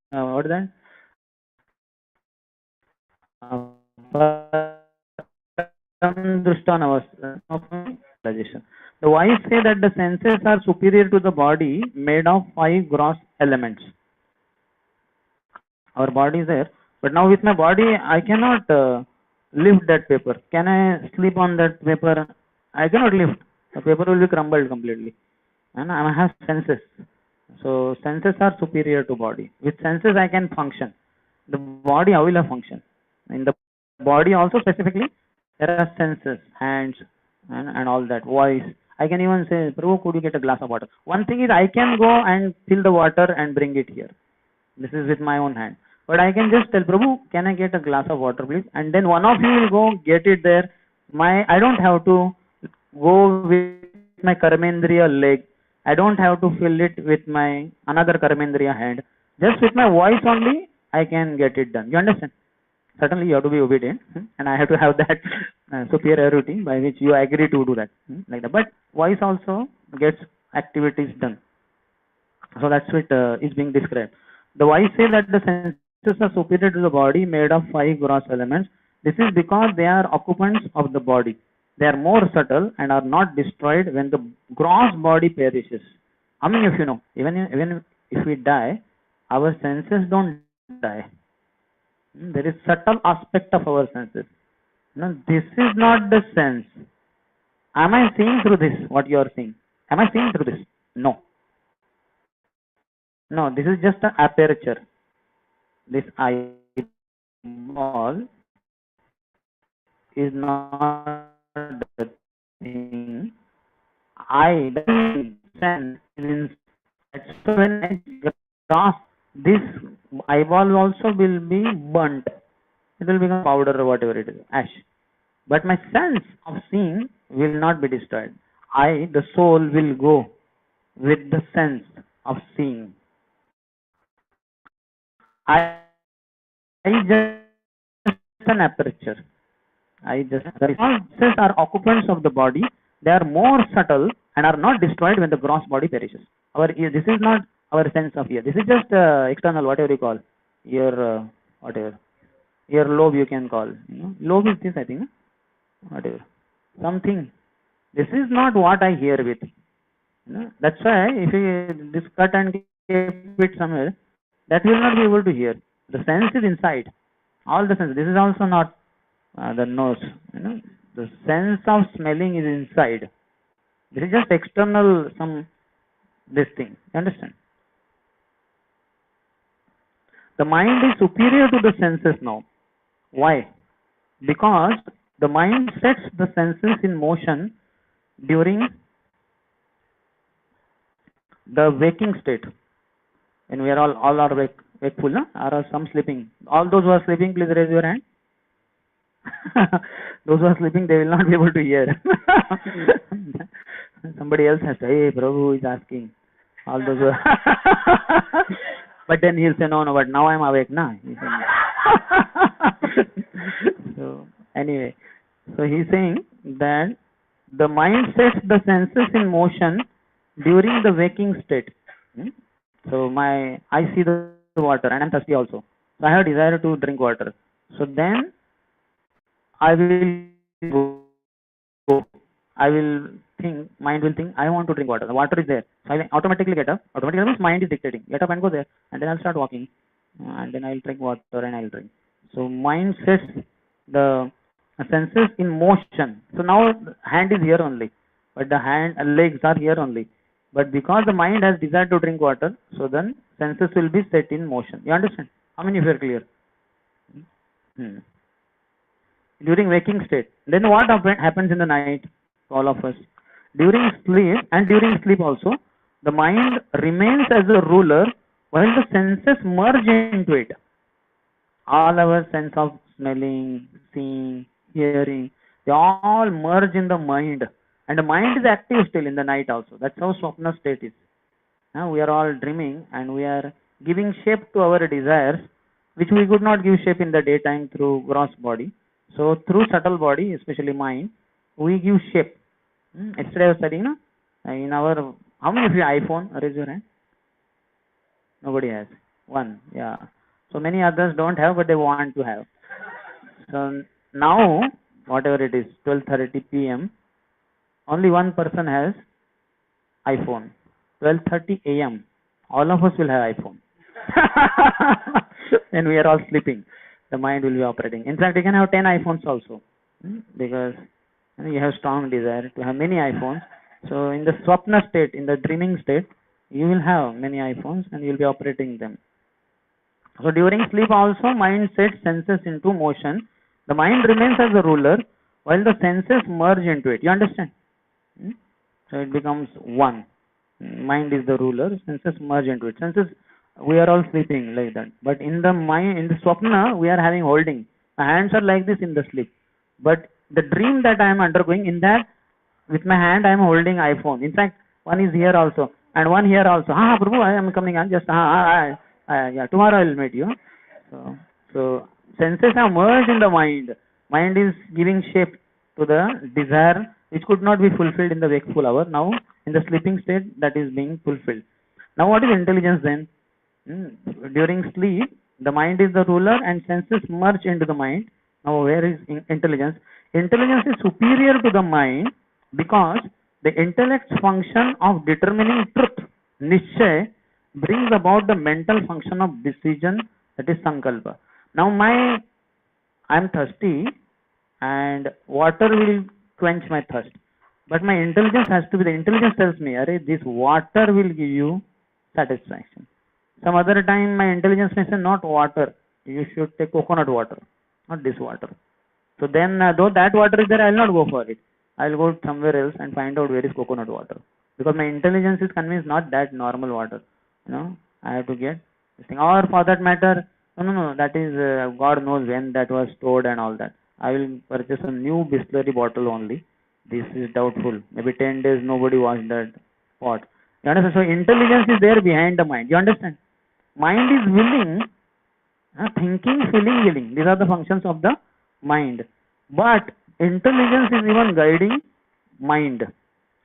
What is that? The wise say that the senses are superior to the body, made of 5 gross elements. Our body is there, but now with my body I cannot lift that paper. Can I sleep on that paper? I cannot lift. The paper will be crumbled completely. And I have senses. So senses are superior to body. With senses I can function. The body, how will I function? In the body also specifically, there are senses, hands, and all that, voice. I can even say, Prabhu, could you get a glass of water? One thing is I can go and fill the water and bring it here. This is with my own hand. But I can just tell, Prabhu, can I get a glass of water, please? And then one of you will go get it there. I don't have to go with my Karmendriya leg. I don't have to fill it with my another Karmendriya hand. Just with my voice only, I can get it done. You understand? Certainly you have to be obedient, and I have to have that superiority by which you agree to do that, like that. But voice also gets activities done. So that's what is being described. The voice says that the senses are superior to the body made of 5 gross elements. This is because they are occupants of the body. They are more subtle and are not destroyed when the gross body perishes. How many of you know? Even if we die, our senses don't die. There is subtle aspect of our senses. No, this is not the sense. Am I seeing through this? What you are seeing? Am I seeing through this? No. No, this is just an aperture. This eyeball is not the thing. I doesn't sense is so when I cross this eyeball also will be burnt. It will become powder or whatever it is, ash. But my sense of seeing will not be destroyed. The soul, will go with the sense of seeing. I just an aperture. The senses are occupants of the body. They are more subtle and are not destroyed when the gross body perishes. This is not our sense of ear. This is just external, whatever you call your whatever your lobe you can call. Lobe is this, I think. Whatever something. This is not what I hear with. That's why if you this cut and keep it somewhere, that will not be able to hear. The sense is inside. All the sense. This is also not the nose. The sense of smelling is inside. This is just external this thing. You understand? The mind is superior to the senses now. Why? Because the mind sets the senses in motion during the waking state. When we are all are wakeful, no? Or some sleeping. All those who are sleeping, please raise your hand. Those who are sleeping, they will not be able to hear. Somebody else has to, hey, Prabhu is asking. All those who are but then he'll say, no, but now I'm awake, na. So, anyway. So, he's saying that the mind sets the senses in motion during the waking state. So, I see the water and I'm thirsty also. So, I have desire to drink water. So, then I will go. I will think, mind will think, I want to drink water. The water is there. So I will automatically get up. Automatically means mind is dictating. Get up and go there. And then I'll start walking. And then I'll drink water and I'll drink. So mind sets the senses in motion. So now hand is here only. But the legs are here only. But because the mind has desire to drink water, so then senses will be set in motion. You understand? How many of you are clear? During waking state. Then what happens in the night? All of us. During sleep also, the mind remains as a ruler while the senses merge into it. All our sense of smelling, seeing, hearing, they all merge in the mind. And the mind is active still in the night also. That's how Swapna state is. Now we are all dreaming and we are giving shape to our desires, which we could not give shape in the daytime through gross body. So through subtle body, especially mind, we give shape. Yesterday I was studying, in our, how many of you iPhone? Raise your hand. Nobody has. One, yeah. So many others don't have, but they want to have. So now, whatever it is, 12:30 p.m., only one person has iPhone. 12:30 a.m., all of us will have iPhone. And we are all sleeping. The mind will be operating. In fact, you can have 10 iPhones also. Because you have strong desire to have many iPhones. So in the Swapna state, in the dreaming state, you will have many iPhones and you will be operating them. So during sleep also, mind sets senses into motion. The mind remains as a ruler while the senses merge into it. You understand? So it becomes one. Mind is the ruler, senses merge into it. Senses, we are all sleeping like that. But in the mind, in the Swapna, we are having holding. My hands are like this in the sleep. But the dream that I am undergoing, in that, with my hand I am holding iPhone. In fact, one is here also. And one here also. Prabhu, I am coming. I'm just, yeah, tomorrow I will meet you. So senses have merged in the mind. Mind is giving shape to the desire which could not be fulfilled in the wakeful hour. Now in the sleeping state that is being fulfilled. Now what is intelligence then? During sleep, the mind is the ruler and senses merge into the mind. Now where is intelligence? Intelligence is superior to the mind because the intellect's function of determining truth, nishchay, brings about the mental function of decision, that is sankalpa. Now I am thirsty and water will quench my thirst. But my intelligence has to be, the intelligence tells me, Arey, this water will give you satisfaction. Some other time my intelligence may say, not water, you should take coconut water, not this water. So then though that water is there, I will not go for it. I will go somewhere else and find out where is coconut water. Because my intelligence is convinced not that normal water. I have to get this thing. Or for that matter, no, that is God knows when that was stored and all that. I will purchase a new Bisleri bottle only. This is doubtful. Maybe 10 days nobody washed that pot. You understand? So intelligence is there behind the mind. You understand? Mind is willing, thinking, feeling, willing. These are the functions of the mind. But intelligence is even guiding mind.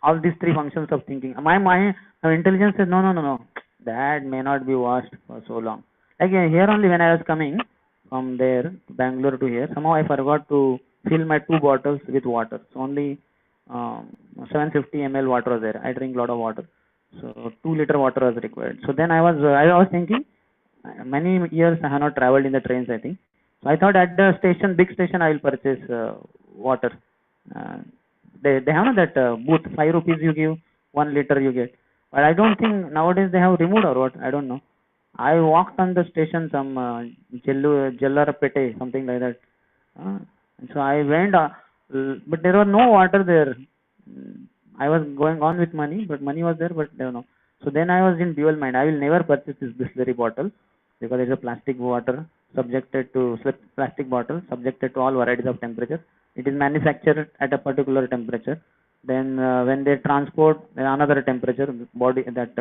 All these three functions of thinking. My mind, intelligence says, no. That may not be washed for so long. Like here only when I was coming from there, Bangalore to here, somehow I forgot to fill my 2 bottles with water. So only 750 ml water was there. I drink a lot of water. So 2-liter water was required. So then I was thinking, many years I have not traveled in the trains, I think. So I thought at the station, big station, I will purchase water. They have that booth, 5 rupees you give, 1 liter you get. But I don't think nowadays they have removed or what, I don't know. I walked on the station, some Jellarapete, something like that. So I went, but there was no water there. I was going on with money, but money was there, but no. So then I was in dual mind. I will never purchase this Bisleri bottle because it's a plastic water subjected to plastic bottle subjected to all varieties of temperature. It is manufactured at a particular temperature. Then when they transport another temperature, body that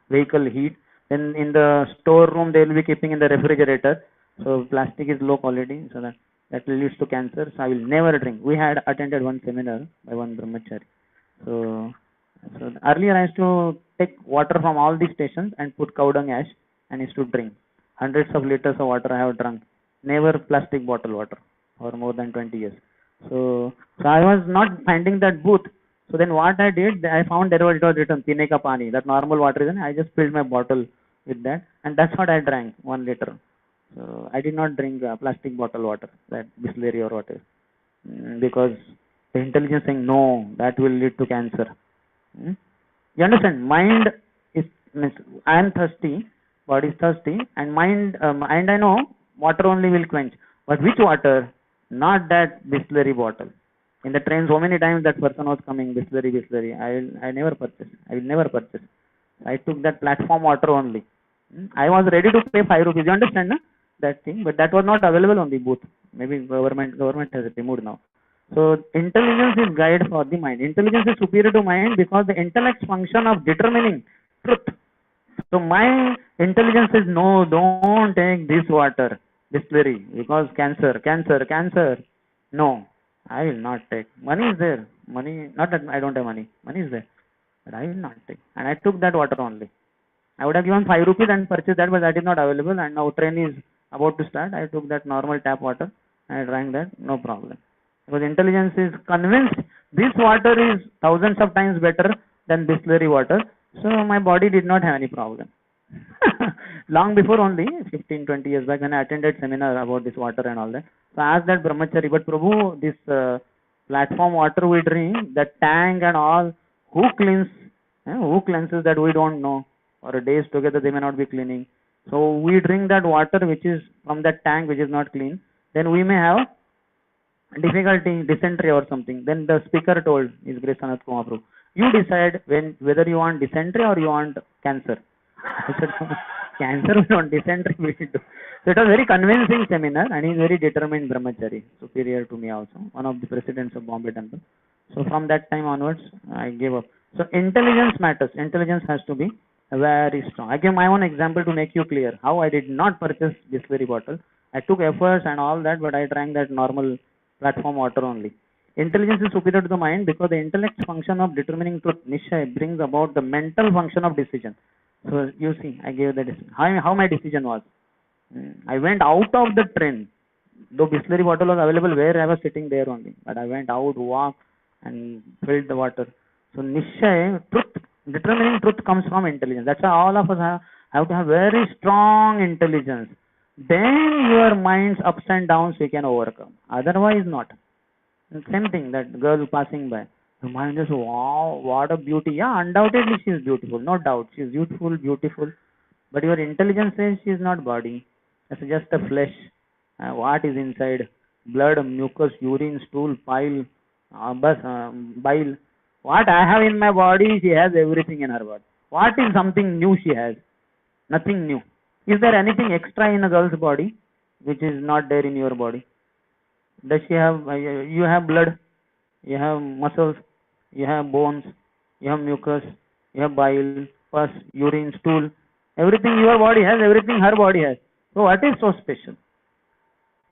vehicle heat. Then in the storeroom they will be keeping in the refrigerator. So plastic is low quality, so that leads to cancer. So I will never drink. We had attended one seminar by one brahmachari. So earlier I used to take water from all these stations and put cow dung ash and used to drink. Hundreds of liters of water I have drunk. Never plastic bottle water for more than 20 years. So I was not finding that booth. So then what I did, I found it was written Pine ka pani, that normal water is in. I just filled my bottle with that, and that's what I drank, 1 liter. So I did not drink plastic bottle water, that Bisleri or whatever, because the intelligence saying no, that will lead to cancer. You understand? Mind is, I am thirsty, body is thirsty, and mind, and I know water only will quench. But which water? Not that Bisleri bottle. In the train, so many times that person was coming, Bisleri. I never purchased. I will never purchase. I took that platform water only. I was ready to pay 5 rupees. You understand, that thing? But that was not available on the booth. Maybe government has removed now. So intelligence is guide for the mind. Intelligence is superior to mind because the intellect's function of determining truth. So my intelligence says, no, don't take this water, Bisleri, because cancer. No, I will not take. Money is there. Money, not that I don't have money. Money is there. But I will not take. And I took that water only. I would have given 5 rupees and purchased that, but that is not available. And now train is about to start. I took that normal tap water and I drank that, no problem. Because intelligence is convinced this water is thousands of times better than Bisleri water. So my body did not have any problem. Long before only, 15-20 years back, when I attended seminar about this water and all that. So I asked that brahmachari, but Prabhu, this platform water we drink, that tank and all, who cleanses that we don't know. For days together they may not be cleaning. So we drink that water which is from that tank which is not clean. Then we may have difficulty, dysentery or something. Then the speaker told, His Grace Sanat Kumar Prabhu, you decide whether you want dysentery or you want cancer. I said, cancer we want, dysentery we do. So it was very convincing seminar, and he is very determined brahmachari, superior to me also, one of the presidents of Bombay Temple. So from that time onwards, I gave up. So intelligence matters. Intelligence has to be very strong. I give my own example to make you clear how I did not purchase this very bottle. I took efforts and all that, but I drank that normal platform water only. Intelligence is superior to the mind because the intellect function of determining truth, Nishchay, brings about the mental function of decision. So you see, I gave the decision. How my decision was. I went out of the train. Though Bisleri bottle was available where I was sitting there only. But I went out, walked and filled the water. So Nishchay, truth, determining truth comes from intelligence. That's why all of us have to have very strong intelligence. Then your mind's ups and downs we can overcome. Otherwise not. Same thing, that girl passing by. The mind is, wow, what a beauty. Yeah, undoubtedly she is beautiful. No doubt. She is beautiful, beautiful. But your intelligence says she is not body. It's just a flesh. What is inside? Blood, mucus, urine, stool, bile. What I have in my body, she has everything in her body. What is something new she has? Nothing new. Is there anything extra in a girl's body which is not there in your body? Does she have, you have blood, you have muscles, you have bones, you have mucus, you have bile, pus, urine, stool. Everything your body has, everything her body has. So what is so special?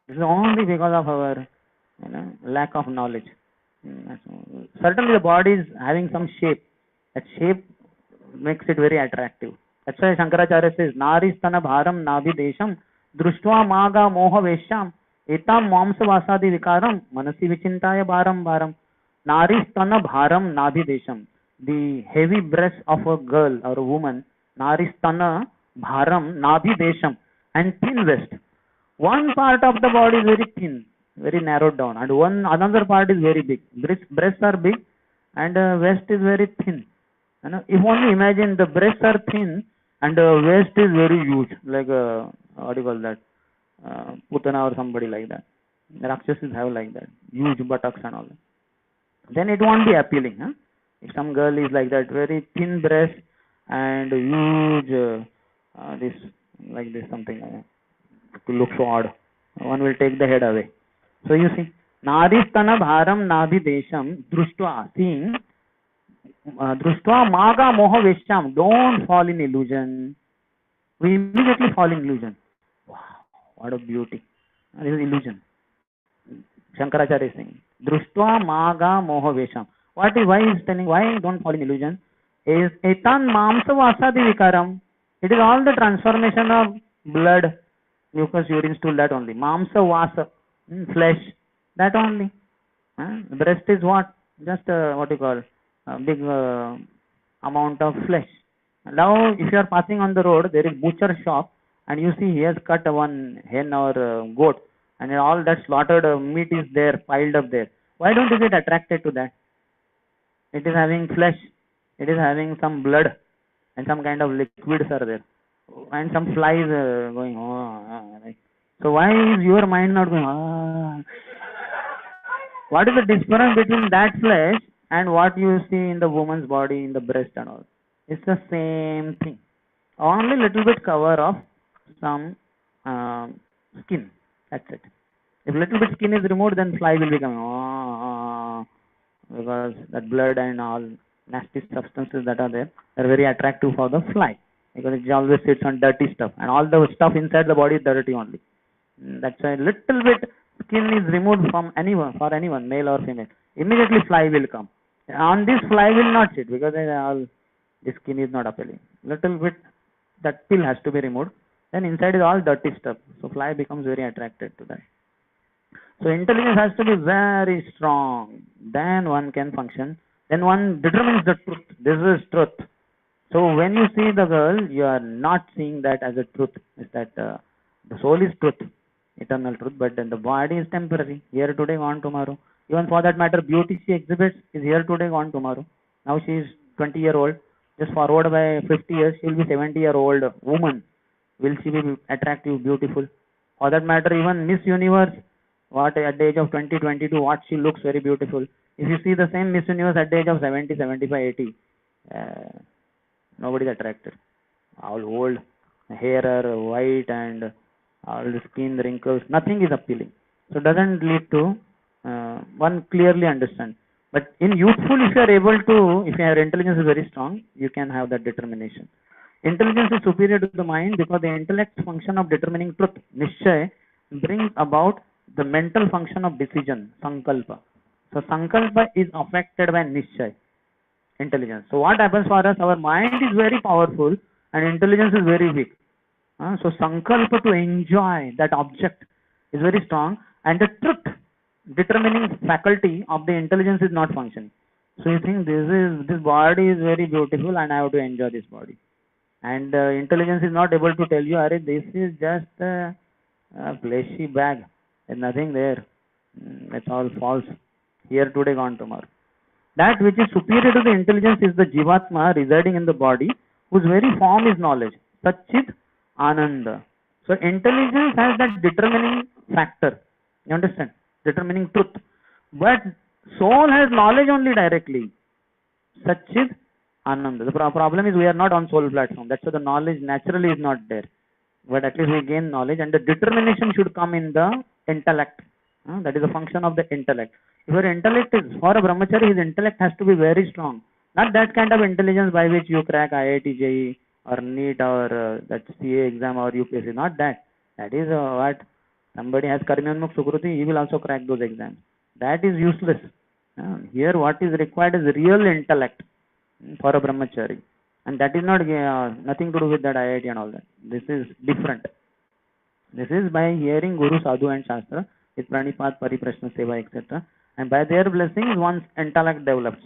It is only because of our lack of knowledge. Certainly the body is having some shape. That shape makes it very attractive. That's why Shankaracharya says, Naristana bharam nabhidesham društva maga moha veshyam etam mamsavasadi vikaram manasi vichintaya bharam bharam. Naristana bharam nabhidesham. The heavy breast of a girl or a woman, Naristana bharam nabhidesham, and thin waist. One part of the body is very thin, very narrowed down, and another part is very big. Breasts are big and waist is very thin. If only imagine the breasts are thin and the waist is very huge, like what do you call that? Putana or somebody like that. Rakshasis have like that, huge buttocks and all that. Then it won't be appealing. Huh? If some girl is like that, very thin breast and huge, this like this something. To look so odd, one will take the head away. So you see, Naristana bharam nabhidesham društva, seeing društva maga moha veshyam, don't fall in illusion. We immediately fall in illusion. Wow, what a beauty. This is illusion. Shankaracharya is saying, društva maga moha veshyam. Why he is telling, why don't fall in illusion? Is etan mamsavasadi vikaram. It is all the transformation of blood, mucus, urine, stool, that only. Mamsa vasa, flesh, that only. Breast is what? Just what you call a big amount of flesh. Now, if you are passing on the road, there is butcher shop, and you see he has cut one hen or goat, and all that slaughtered meat is there, piled up there. Why don't you get attracted to that? It is having flesh, it is having some blood, and some kind of liquids are there, and some flies going. So why is your mind not going? What is the difference between that flesh and what you see in the woman's body, in the breast and all? It's the same thing. Only little bit cover of some skin. That's it. If little bit skin is removed, then fly will become because that blood and all nasty substances that are there are very attractive for the fly, because it always sits on dirty stuff, and all the stuff inside the body is dirty only. That's why little bit skin is removed from anyone, for anyone, male or female, immediately fly will come. On this fly will not sit because the skin is not appealing. Little bit that pill has to be removed. Then inside is all dirty stuff. So fly becomes very attracted to that. So intelligence has to be very strong. Then one can function. Then one determines the truth. This is truth. So when you see the girl, you are not seeing that as a truth. It's that the soul is truth, eternal truth, but then the body is temporary. Here today, gone tomorrow. Even for that matter, beauty she exhibits is here today, gone tomorrow. Now she is 20-year-old. Just forward by 50 years, she will be 70-year-old woman. Will she be attractive, beautiful? For that matter, even Miss Universe, what at the age of 20, 22, what she looks very beautiful. If you see the same Miss Universe at the age of 70, 75, 80, nobody is attracted. All old, hair are white and all the skin wrinkles, nothing is appealing. So doesn't lead to one clearly understand. But in youthful, if you are able to, if your intelligence is very strong, you can have that determination. Intelligence is superior to the mind because the intellect function of determining truth, Nishchay, brings about the mental function of decision, Sankalpa. So sankalpa is affected by nischay, intelligence. So what happens for us? Our mind is very powerful and intelligence is very weak. So sankalpa to enjoy that object is very strong, and the truth determining faculty of the intelligence is not functioning. So you think this body is very beautiful and I have to enjoy this body. And intelligence is not able to tell you, Are, this is just a fleshy bag. There's nothing there. It's all false. Here today, gone tomorrow. That which is superior to the intelligence is the Jivatma residing in the body, whose very form is knowledge. Satchit Ananda. So intelligence has that determining factor. You understand? Determining truth. But soul has knowledge only directly. Satchit Ananda. The problem is we are not on soul platform. That's why the knowledge naturally is not there. But at least we gain knowledge, and the determination should come in the intellect. That is a function of the intellect. If your intellect is, for a brahmachari, his intellect has to be very strong. Not that kind of intelligence by which you crack IIT, JEE or NEET or that CA exam or UPSC. Not that. That is what somebody has Karmyanmukh Sukruti, he will also crack those exams. That is useless. Here what is required is real intellect for a brahmachari. And that is not nothing to do with that IIT and all that. This is different. This is by hearing Guru, Sadhu and Shastra, with Pranipat, Pariprashna, Seva, etc. And by their blessings, one's intellect develops.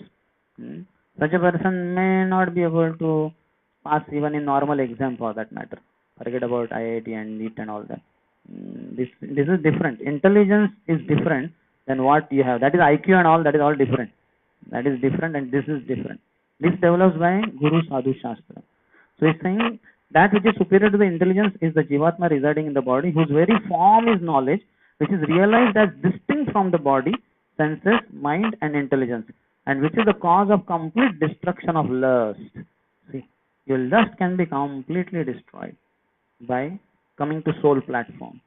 Such a person may not be able to pass even in normal exam for that matter. Forget about IIT and NEET and all that. This is different. Intelligence is different than what you have. That is IQ and all, that is all different. That is different and this is different. This develops by Guru, Sadhu, Shastra. So he's saying that which is superior to the intelligence is the Jivatma residing in the body, whose very form is knowledge, which is realized as distinct from the body, senses, mind and intelligence, and which is the cause of complete destruction of lust. See, your lust can be completely destroyed by coming to soul platform.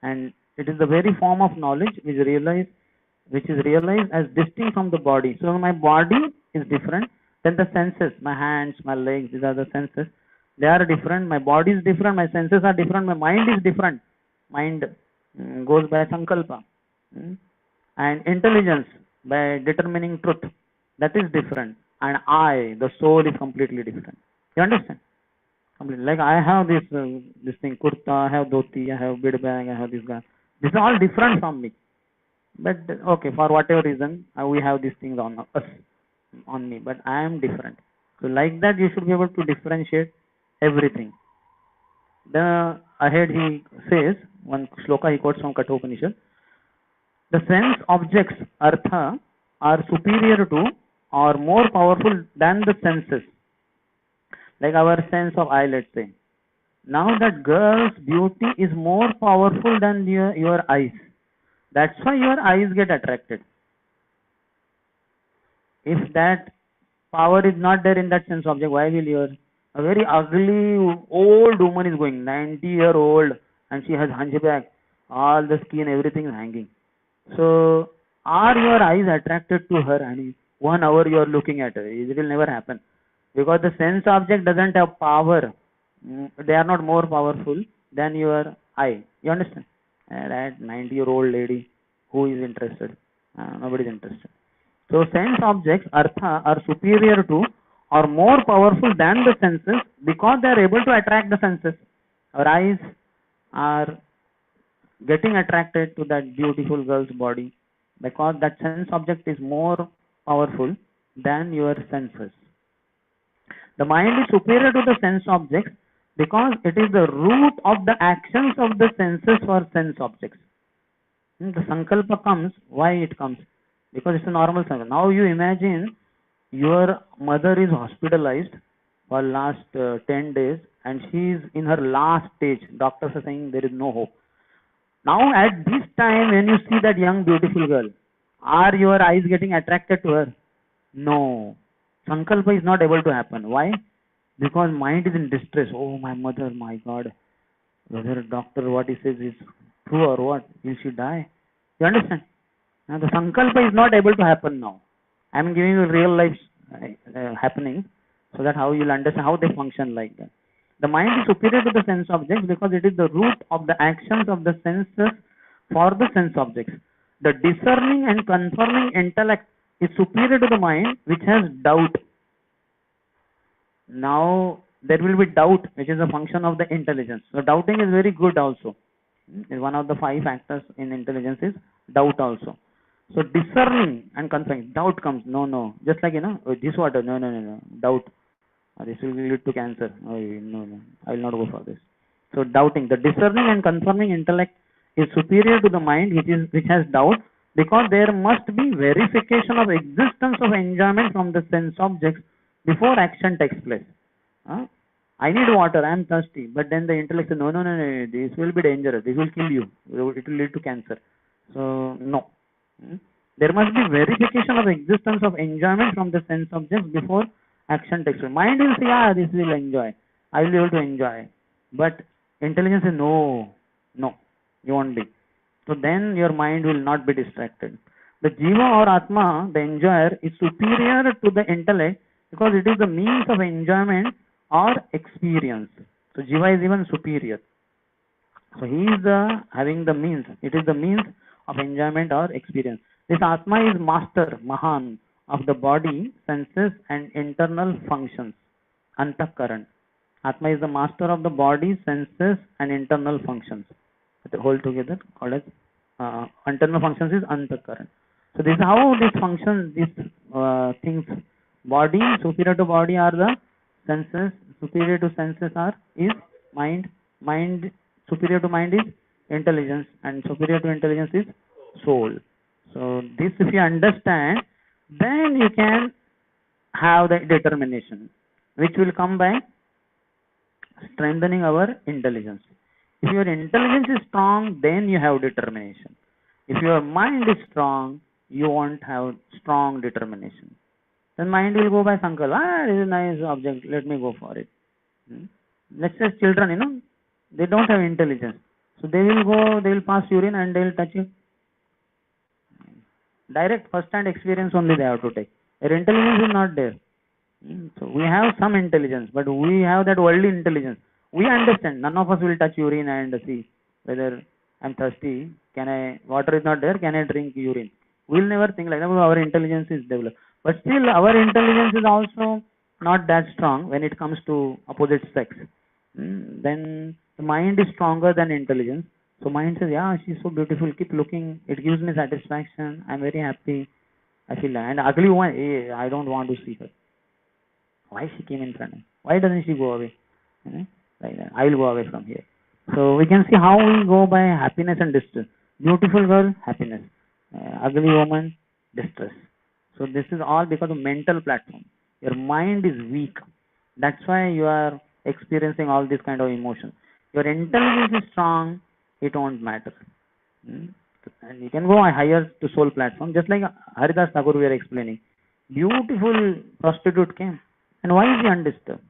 And it is the very form of knowledge which is realized as distinct from the body. So my body is different. Then the senses, my hands, my legs, these are the senses. They are different. My body is different. My senses are different. My mind is different. Mind goes by sankalpa. And intelligence by determining truth. That is different. And I, the soul, is completely different. You understand? Completely. Like I have this thing, kurta, I have dhoti, I have bid bag, I have this guy. This is all different from me. But okay, for whatever reason, we have these things on us. On me, but I am different. So like that you should be able to differentiate everything. Then ahead he says, one shloka he quotes from Kathopanishad, the sense objects, artha, are superior to or more powerful than the senses. Like our sense of eye, let's say. Now that girl's beauty is more powerful than your eyes. That's why your eyes get attracted. If that power is not there in that sense object, why will a very ugly old woman is going, 90-year-old, and she has hunchback, all the skin, everything is hanging. So, are your eyes attracted to her? And 1 hour you are looking at her. It will never happen. Because the sense object doesn't have power. They are not more powerful than your eye. You understand? That 90-year-old lady, who is interested? Nobody is interested. So sense objects, artha, are superior to or more powerful than the senses because they are able to attract the senses. Our eyes are getting attracted to that beautiful girl's body because that sense object is more powerful than your senses. The mind is superior to the sense objects because it is the root of the actions of the senses for sense objects. The sankalpa comes, why it comes? Because it's a normal sankalpa. Now you imagine your mother is hospitalized for last 10 days and she is in her last stage. Doctors are saying there is no hope. Now at this time when you see that young beautiful girl, are your eyes getting attracted to her? No. Sankalpa is not able to happen. Why? Because mind is in distress. Oh, my mother, my God. Whether doctor what he says is true or what? Will she die? You understand? Now the sankalpa is not able to happen now. I am giving you real life happening so that how you will understand how they function like that. The mind is superior to the sense objects because it is the root of the actions of the senses for the sense objects. The discerning and confirming intellect is superior to the mind which has doubt. Now there will be doubt, which is a function of the intelligence. So doubting is very good also. One of the 5 factors in intelligence is doubt also. So discerning and confirming, doubt comes, no, just like this water, no, doubt, this will lead to cancer. Oh, no, I will not go for this. So doubting, the discerning and confirming intellect is superior to the mind which has doubt, because there must be verification of existence of enjoyment from the sense objects before action takes place. I need water, I am thirsty, but then the intellect says, no, this will be dangerous, this will kill you, it will lead to cancer. So no. There must be verification of existence of enjoyment from the sense objects before action takes place. Mind will say, this will enjoy, I will be able to enjoy, but intelligence says, no, you won't be. So then your mind will not be distracted. The jiva or atma, the enjoyer, is superior to the intellect because it is the means of enjoyment or experience. So jiva is even superior. So he is having the means. It is the means of enjoyment or experience. This atma is master, mahan, of the body, senses and internal functions. Antakaran. Atma is the master of the body, senses and internal functions. Hold together, called as internal functions is antakaran. So this is how these functions, these things, body, superior to body are the senses, superior to senses is mind, superior to mind is intelligence, and superior to intelligence is soul. So this, if you understand, then you can have the determination, which will come by strengthening our intelligence. If your intelligence is strong, then you have determination. If your mind is strong, you won't have strong determination. Then mind will go by sankalp. This is a nice object, let me go for it. Let's say children, they don't have intelligence. So they will pass urine and they will touch it. Direct first-hand experience only they have to take. Their intelligence is not there. So we have some intelligence, but we have that worldly intelligence. We understand. None of us will touch urine and see whether I'm thirsty. Water is not there, can I drink urine? We'll never think like that because our intelligence is developed. But still, our intelligence is also not that strong when it comes to opposite sex. Then the mind is stronger than intelligence. So mind says, she's so beautiful, keep looking, it gives me satisfaction, I'm very happy, I feel that. And ugly one, I don't want to see her. Why she came in front of me? Why doesn't she go away? Like that. I will go away from here. So we can see how we go by happiness and distress. Beautiful girl, happiness. Ugly woman, distress. So this is all because of mental platform. Your mind is weak. That's why you are experiencing all these kind of emotions. Your intelligence is strong, it won't matter. And you can go higher to soul platform, just like Haridas Thakur we are explaining. Beautiful prostitute came. And why is he undisturbed?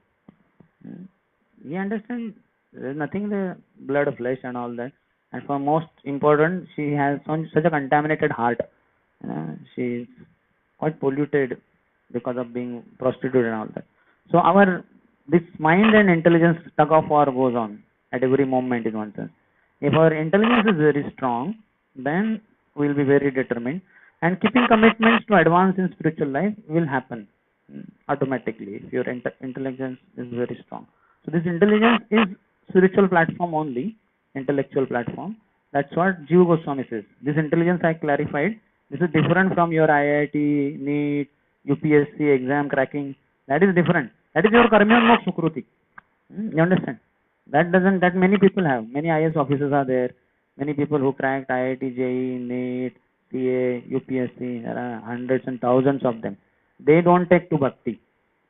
We understand there is nothing in the blood of flesh and all that. And for most important, she has such a contaminated heart. She is quite polluted because of being prostitute and all that. So this mind and intelligence tug of war goes on at every moment in one sense. If our intelligence is very strong, then we will be very determined, and keeping commitments to advance in spiritual life will happen automatically if your intelligence is very strong. So this intelligence is spiritual platform only, intellectual platform. That's what Jiva Goswami says. This intelligence I clarified. This is different from your IIT, NEET, UPSC exam cracking. That is different. That is your karmyoन्मुख sukruti. You understand? That many people have. Many IAS officers are there. Many people who cracked IIT, JEE, NEET, CA, UPSC. There are hundreds and thousands of them. They don't take to bhakti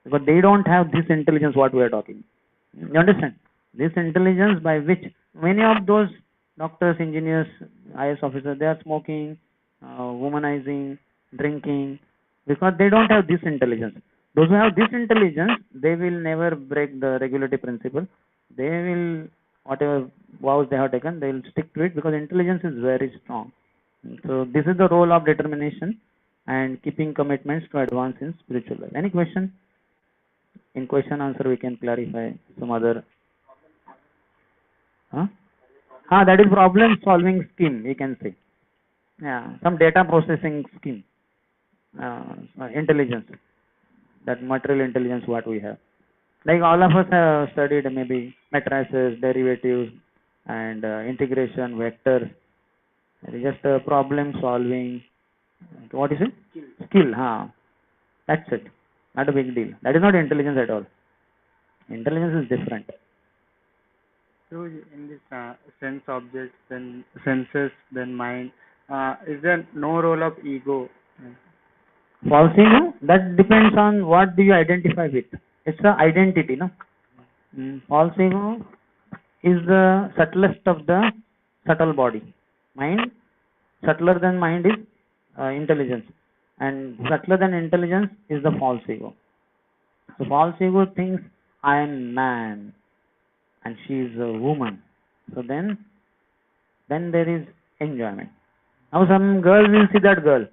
because they don't have this intelligence what we are talking. You understand? This intelligence by which many of those doctors, engineers, IAS officers, they are smoking, womanizing, drinking, because they don't have this intelligence. Those who have this intelligence, they will never break the regulatory principle. They will, whatever vows they have taken, they will stick to it because intelligence is very strong. So this is the role of determination and keeping commitments to advance in spiritual life. Any question? In question answer we can clarify some other. That is problem solving scheme, we can say. Yeah, some data processing scheme, intelligence, that material intelligence what we have. Like all of us have studied maybe matrices, derivatives, and integration, vectors. It is just problem solving. What is it? Skill, huh? That's it. Not a big deal. That is not intelligence at all. Intelligence is different. So in this sense objects, then senses, then mind, is there no role of ego? False ego, that depends on what do you identify with. It's a identity, no? False ego is the subtlest of the subtle body. Mind, subtler than mind is intelligence, and subtler than intelligence is the false ego. So false ego thinks I am man and she is a woman. So then there is enjoyment. Now some girl will see that girl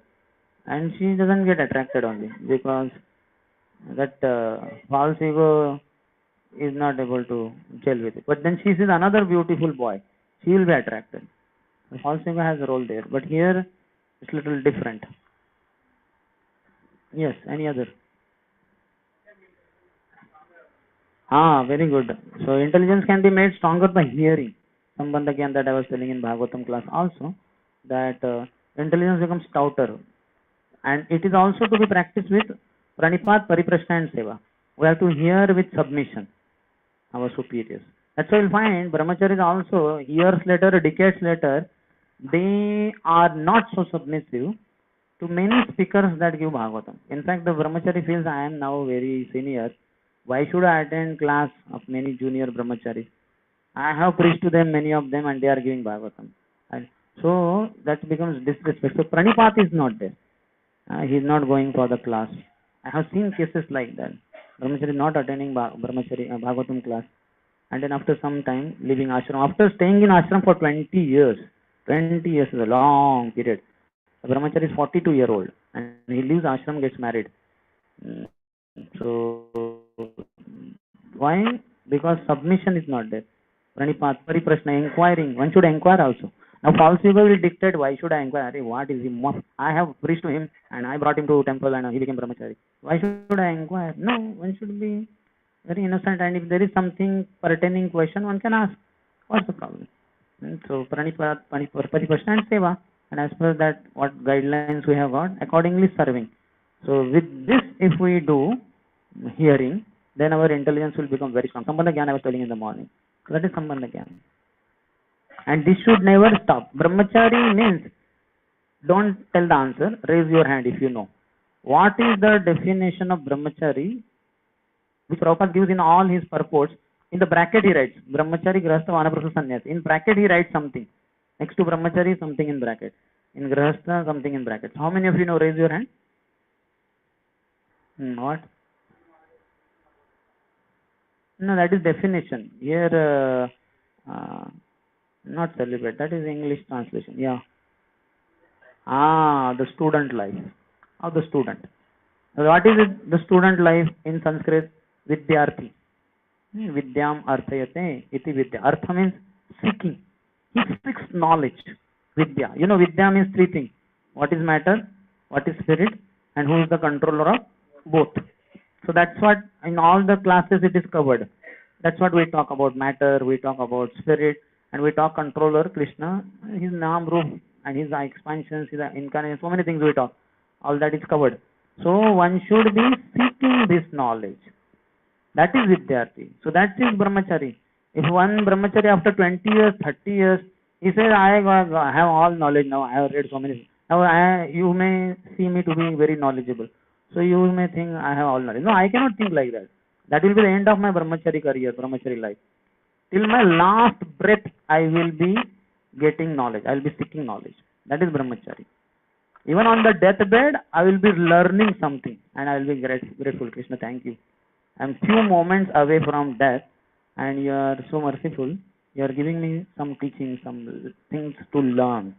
and she doesn't get attracted only because that false ego is not able to gel with it. But then she sees another beautiful boy, she will be attracted. The false ego has a role there, but here it's little different. Yes, any other? Very good. So intelligence can be made stronger by hearing. Sambandha Gyan that I was telling in Bhagavatam class also, that intelligence becomes stouter. And it is also to be practiced with Pranipat, Pariprashna and Seva. We have to hear with submission, our superiors. That's why you'll find brahmacharis also, years later, decades later, they are not so submissive to many speakers that give Bhagavatam. In fact, the brahmachari feels I am now very senior. Why should I attend class of many junior brahmacharis? I have preached to them, many of them, and they are giving Bhagavatam. And so that becomes disrespect. So Pranipat is not there. He is not going for the class. I have seen cases like that. Brahmachari not attending Bhagavatam class, and then after some time leaving ashram. After staying in ashram for 20 years, 20 years is a long period. The brahmachari is 42-year-old and he leaves ashram, gets married. So why? Because submission is not there. Pranipat, Pariprashna, inquiring. One should inquire also. Now false ego will dictate why should I inquire? What is he? I have preached to him and I brought him to temple and he became brahmachari. Why should I inquire? No, one should be very innocent, and if there is something pertaining question, one can ask. What's the problem? So Pranipat, Pariprashna and Seva, and as per that what guidelines we have got, accordingly serving. So with this, if we do hearing, then our intelligence will become very strong. Sambandha Gyan I was telling in the morning. That is Sambandha Gyan. And this should never stop. Brahmachari means, don't tell the answer, raise your hand if you know. What is the definition of brahmachari, which Prabhupada gives in all his purports? In the bracket he writes, brahmachari, grahastha, vanaprastha, sannyas. In bracket he writes something. Next to brahmachari, something in bracket. In grahastha, something in bracket. How many of you know? Raise your hand. What? No, that is definition. Here, not celibate. That is English translation. Yeah. The student life of the student. What is it? The student life in Sanskrit? Vidyarthi. Vidyam arthayate iti vidya. Artha means seeking. He seeks knowledge. Vidya. You know, Vidya means three things. What is matter? What is spirit? And who is the controller of both? So that's what in all the classes it is covered. That's what we talk about, matter, we talk about spirit, and we talk controller, Krishna, his Naam Roop, and his expansions, his incarnation, so many things we talk. All that is covered. So one should be seeking this knowledge. That is Vidyarthi. So that is Brahmachari. If one Brahmachari after 20 years, 30 years, he says, I have all knowledge now, I have read so many. Now you may see me to be very knowledgeable. So you may think I have all knowledge. No, I cannot think like that. That will be the end of my brahmachari career, brahmachari life. Till my last breath, I will be getting knowledge. I will be seeking knowledge. That is brahmachari. Even on the deathbed, I will be learning something, and I will be grateful. Krishna, thank you. I am few moments away from death, and you are so merciful. You are giving me some teaching, some things to learn.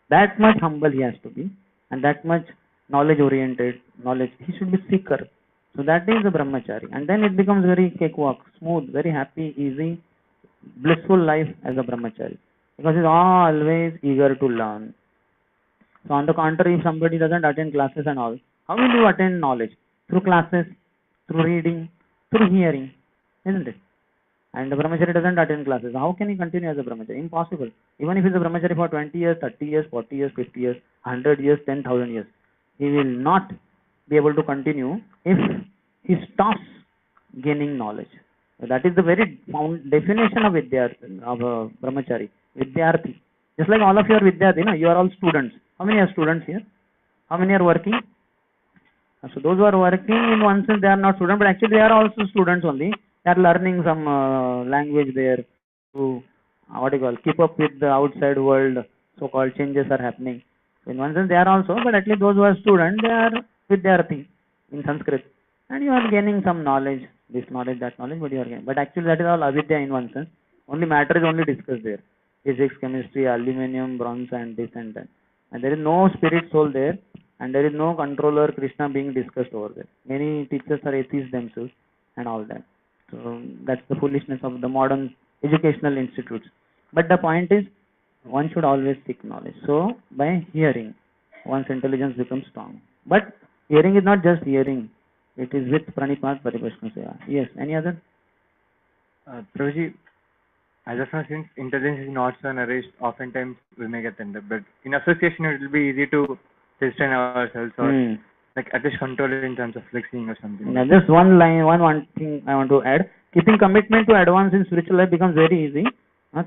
That much humble he has to be, and that much knowledge-oriented, knowledge. He should be seeker. So that is the brahmachari. And then it becomes very cakewalk, smooth, very happy, easy, blissful life as a brahmachari. Because he is always eager to learn. So on the contrary, if somebody doesn't attend classes and all, how will you attain knowledge? Through classes, through reading, through hearing, isn't it? And the brahmachari doesn't attend classes. How can he continue as a brahmachari? Impossible. Even if he's a brahmachari for 20 years, 30 years, 40 years, 50 years, 100 years, 10,000 years, he will not be able to continue if he stops gaining knowledge. That is the very definition of Vidyarthi, of a brahmachari. Vidyarthi. Just like all of you are Vidyarthi, no? You are all students. How many are students here? How many are working? So those who are working, in one sense they are not students, but actually they are also students only. They are learning some language there to keep up with the outside world. So-called changes are happening. In one sense they are also, but at least those who are students, they are Vidyarthi in Sanskrit, and you are gaining some knowledge, this knowledge, that knowledge, but you are gaining. But actually that is all avidya in one sense. Only matter is only discussed there. Physics, chemistry, aluminum, bronze, and this and that. And there is no spirit soul there, and there is no controller Krishna being discussed over there. Many teachers are atheists themselves and all that. So that's the foolishness of the modern educational institutes. But the point is, one should always seek knowledge. So by hearing, one's intelligence becomes strong. But hearing is not just hearing. It is with Pranipat Paribhashna Seva. Yes, any other? Prabhuji, as of now, since intelligence is not so nourished, oftentimes we may get ended. But in association, it will be easy to restrain ourselves or like at least control it in terms of flexing or something. Yeah, just one line, one thing I want to add. Keeping commitment to advance in spiritual life becomes very easy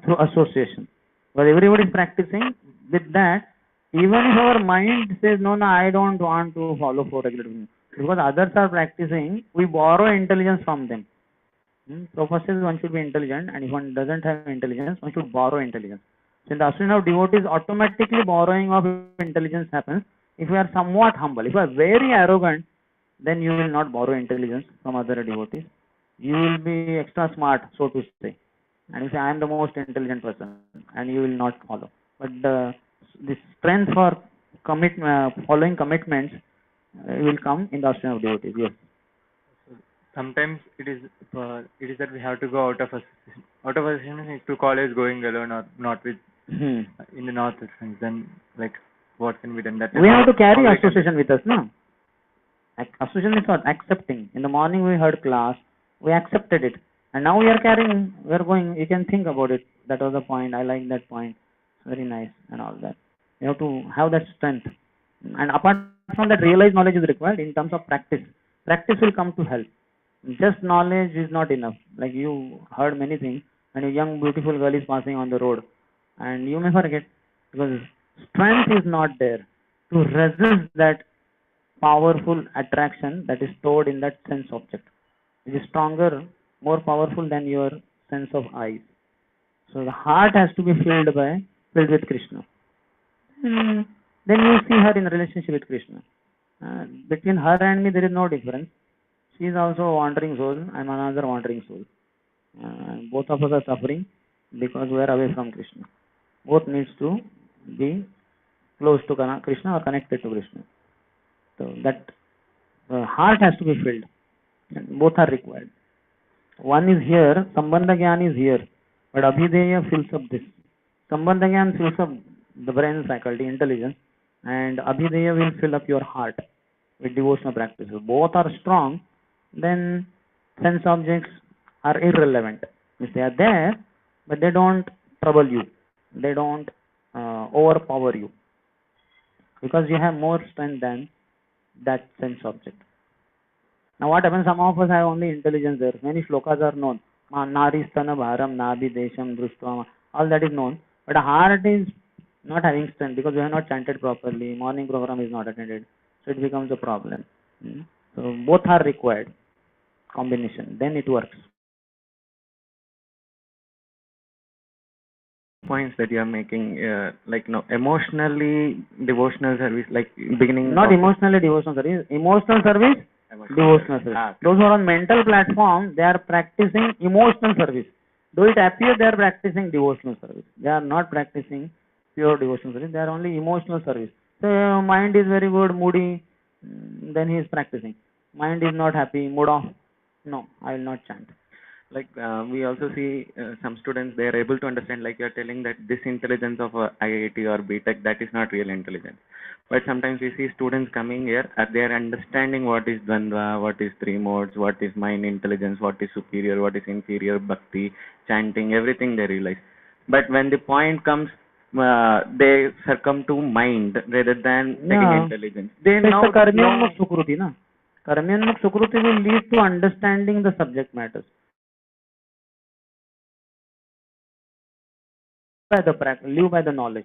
through association. But everybody is practicing with that. Even if our mind says, no, I don't want to follow four regular rules, because others are practicing, we borrow intelligence from them. So first is one should be intelligent, and if one doesn't have intelligence, one should borrow intelligence. So in the association of devotees, automatically borrowing of intelligence happens. If you are somewhat humble, if you are very arrogant, then you will not borrow intelligence from other devotees. You will be extra smart, so to say. And you say, I am the most intelligent person, and you will not follow. But the strength for following commitments will come in the association of devotees. Yes. Sometimes it is that we have to go out of association. Out of association is to college going alone or not with in the north friends. Then like what can be done? That we have to carry association with us, no? Association is what? Accepting. In the morning we heard class, we accepted it, and now we are carrying. We are going. You can think about it. That was the point. I like that point. Very nice and all that. You have to have that strength. And apart from that, realized knowledge is required in terms of practice. Practice will come to help. Just knowledge is not enough. Like you heard many things, and a young beautiful girl is passing on the road, and you may forget because strength is not there to resist that powerful attraction that is stored in that sense object. It is stronger, more powerful than your sense of eyes. So the heart has to be filled with Krishna. Then you see her in relationship with Krishna. Between her and me, there is no difference. She is also a wandering soul. I am another wandering soul. Both of us are suffering because we are away from Krishna. Both needs to be close to Krishna or connected to Krishna. So that heart has to be filled. And both are required. One is here, Sambandha Gyan is here, but Abhideya fills up this. Sambandha Gyan fills up the brain faculty, intelligence, and Abhideya will fill up your heart with devotional practices. Both are strong, then sense objects are irrelevant. If they are there, but they don't trouble you. They don't overpower you. Because you have more strength than that sense object. Now what happens, some of us have only intelligence there. Many shlokas are known. Naristana bharam nabhi desham drustvama. All that is known. But the heart is not having strength because we have not chanted properly. Morning program is not attended. So it becomes a problem. So both are required. Combination. Then it works. Points that you are making, emotionally devotional service, like beginning. Not emotionally devotional service. Emotional service, devotional service. Okay. Those who are on mental platform, they are practicing emotional service. Though it appears they are practicing devotional service. They are not practicing pure devotional service. They are only emotional service. So mind is very good, moody, then he is practicing. Mind is not happy, mood off. No, I will not chant. Like we also see some students, they are able to understand, like you are telling that this intelligence of IIT or BTech, that is not real intelligence. But sometimes we see students coming here, they are understanding what is Dvandva, what is three modes, what is mind intelligence, what is superior, what is inferior, bhakti, chanting, everything they realize. But when the point comes, they succumb to mind rather than taking Yeah. intelligence. They So it's now a karmyon know. sukruti, na? Karmyon sukruti will lead to understanding the subject matters by the practice, live by the knowledge.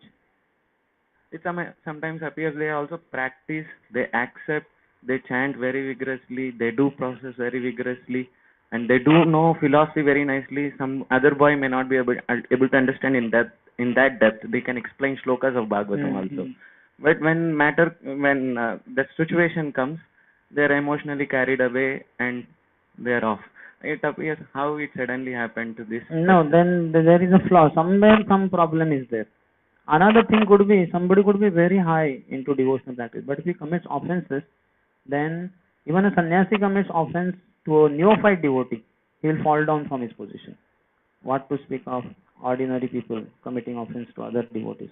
It sometimes appears they also practice, they accept, they chant very vigorously, they do process very vigorously, and they do know philosophy very nicely. Some other boy may not be able to understand in that depth. They can explain shlokas of Bhagavatam also. But when the situation comes, they are emotionally carried away and they are off. It appears how it suddenly happened to this No, person. then there is a flaw. Somewhere some problem is there. Another thing could be somebody could be very high into devotional practice, but if he commits offenses, then even a sannyasi commits offense to a neophyte devotee, he will fall down from his position. What to speak of ordinary people committing offense to other devotees?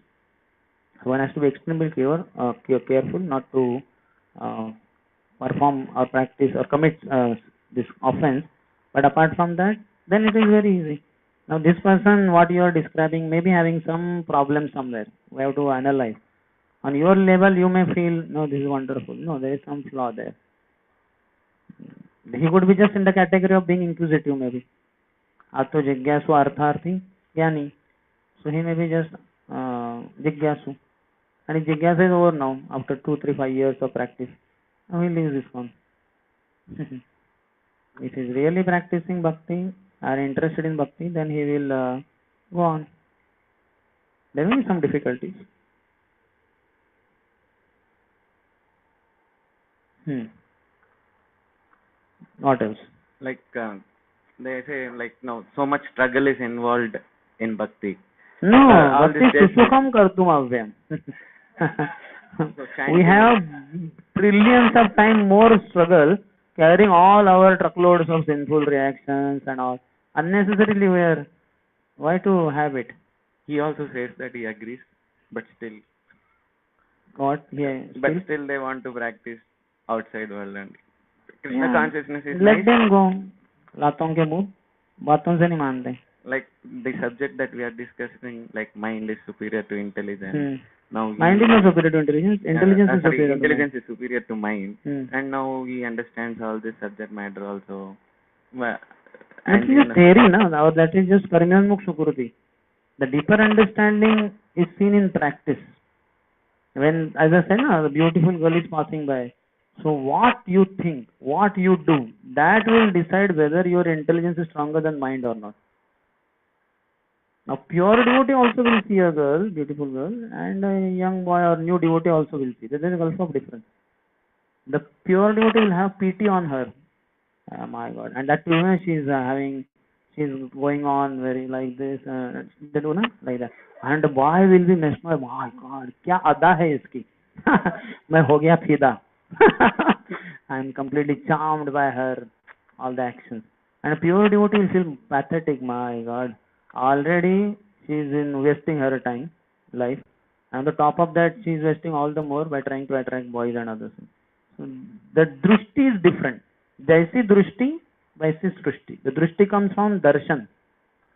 So one has to be extremely careful not to uh, perform or practice or commit this offense. But apart from that, then it is very easy. Now this person, what you are describing, may be having some problem somewhere. We have to analyze. On your level, you may feel, no, this is wonderful. No, there is some flaw there. He could be just in the category of being inquisitive, maybe. Atto jigyasu artharthi jnani. So he may be just jigyasu. And his jigyasa is over now after 2, 3, 5 years of practice. Now he leaves this one. If he is really practicing bhakti or interested in bhakti, then he will go on. There will be some difficulties. What else? Like they say, like no, so much struggle is involved in bhakti. No, All bhakti this just susukham kartum avyam. so We have trillions of time more struggle carrying all our truckloads of sinful reactions and all. Unnecessarily why to have it? he also says that he agrees, but still, What? Yeah, still they want to practice outside world, and Krishna yeah. consciousness is Let nice. them go. लातों के मुंह बातों से नहीं मानते. Like the subject that we are discussing, like mind is superior to intelligence. Now Mind is not superior to intelligence. Intelligence is superior to mind. intelligence is superior to mind, and now he understands all this subject matter also. Well, That is just theory, no? Or that is just karmyanmukh sukruti. The deeper understanding is seen in practice. When, as I said, no, the beautiful girl is passing by. So what you think, what you do, that will decide whether your intelligence is stronger than mind or not. Now, pure devotee also will see a girl, beautiful girl, and a young boy or new devotee also will see. There is a gulf of difference. The pure devotee will have pity on her. Oh my God! And that too, she is she's going on very like this, they do na like that. And the boy will be mesmerized. My God, क्या अदा है इसकी? मैं हो गया फिदा. I am completely charmed by her, all the actions. And a pure devotee will feel pathetic. My God, already she is wasting her time, life. And on the top of that, she is wasting all the more by trying to attract boys and others. So the drushti is different. जैसी दृष्टि वैसी सृष्टि. The दृष्टि comes from darshan.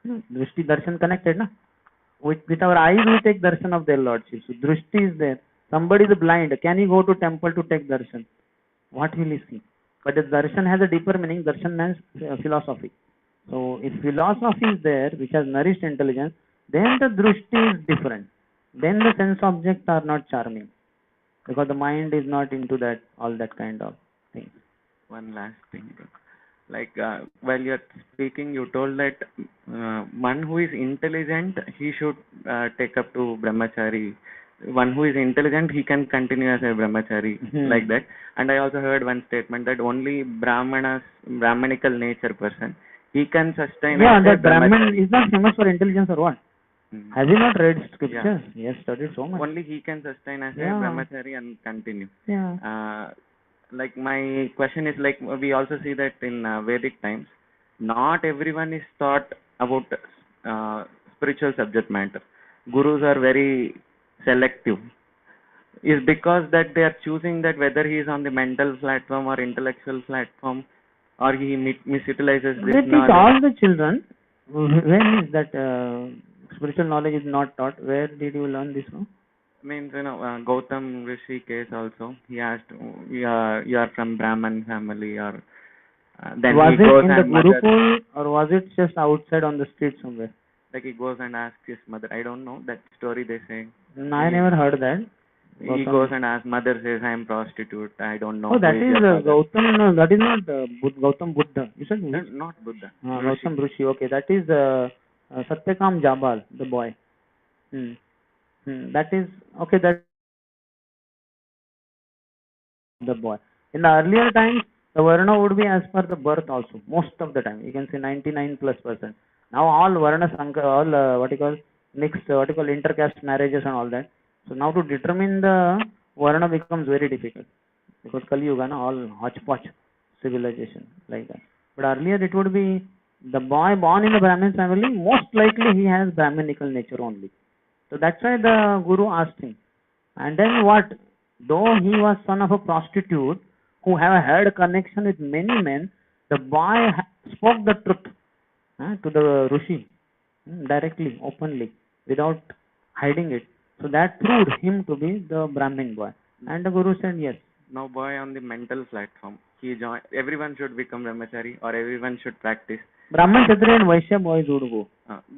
Drishti darshan connected, na? With our eyes we take darshan of their lordship. So dृष्टि is there. Somebody is blind. Can he go to temple to take darshan? What will he see? But the darshan has a deeper meaning. Darshan means philosophy. So if philosophy is there, which has nourished intelligence, then the dृष्टि is different. Then the sense objects are not charming, because the mind is not into that, all that kind of things. One last thing, like while you're speaking, you told that one who is intelligent, he should take up to brahmachari. One who is intelligent, he can continue as a brahmachari, like that. And I also heard one statement that only brahmanical nature person, he can sustain. Yeah, that Brahman is not famous for intelligence or what? Have you not read scriptures? Yeah. Yes, studied so much. Only he can sustain as a brahmachari and continue. Yeah. Like my question is, like we also see that in Vedic times, Not everyone is taught about spiritual subject matter. Gurus are very selective. Is because that they are choosing that whether he is on the mental platform or intellectual platform, or he misutilizes this They teach knowledge. all the children. When is that spiritual knowledge is not taught? Where did you learn this from? Means Gautam Rishi case also. He asked, you are from Brahman family, or then Was he it goes in the and mother, Gurukul or was it just outside on the street somewhere? like he goes and asks his mother. I don't know that story they say. I never heard that. He goes and asks, mother says I am prostitute. I don't know Oh, who that is is your father. Gautam. No, that is not Gautam Buddha. You said which? Not Buddha. Rishi. Gautam Rishi. Okay, that is Satyakam Jabal, the boy. Hmm. That is okay. That the boy. In the earlier times, the Varna would be as per the birth also. Most of the time, you can say 99+%. Now all Varna all what you call mixed, what you call intercaste marriages and all that. So now to determine the Varna becomes very difficult because Kali Yuga, na, all hodgepodge civilization like that. But earlier it would be the boy born in the Brahmin family. Most likely he has Brahminical nature only. So that's why the Guru asked him. And then what? Though he was son of a prostitute who have had a connection with many men, the boy spoke the truth to the Rishi directly, openly, without hiding it. So that proved him to be the Brahmin boy. And the Guru said yes. Now boy on the mental platform. He join. Everyone should become brahmachari, or everyone should practice. Brahman, Kshatriya and Vaishya boys would go.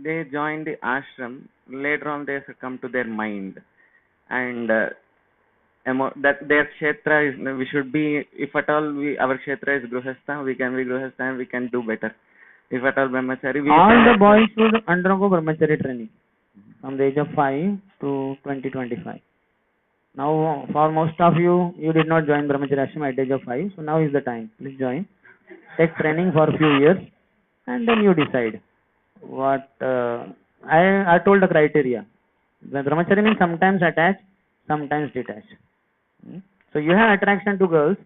They join the ashram. Later on, they come to their mind, and that their kshetra is. We should be. If at all our kshetra is gruhastha, we can be gruhastha and we can do better. If at all brahmachari, all the boys should undergo brahmachari training from the age of 5 to 20-25. Now, for most of you, you did not join brahmachari ashram at the age of 5, so now is the time. Please join. Take training for a few years, and then you decide what. I told the criteria. The brahmachari means sometimes attached, sometimes detached. So you have attraction to girls,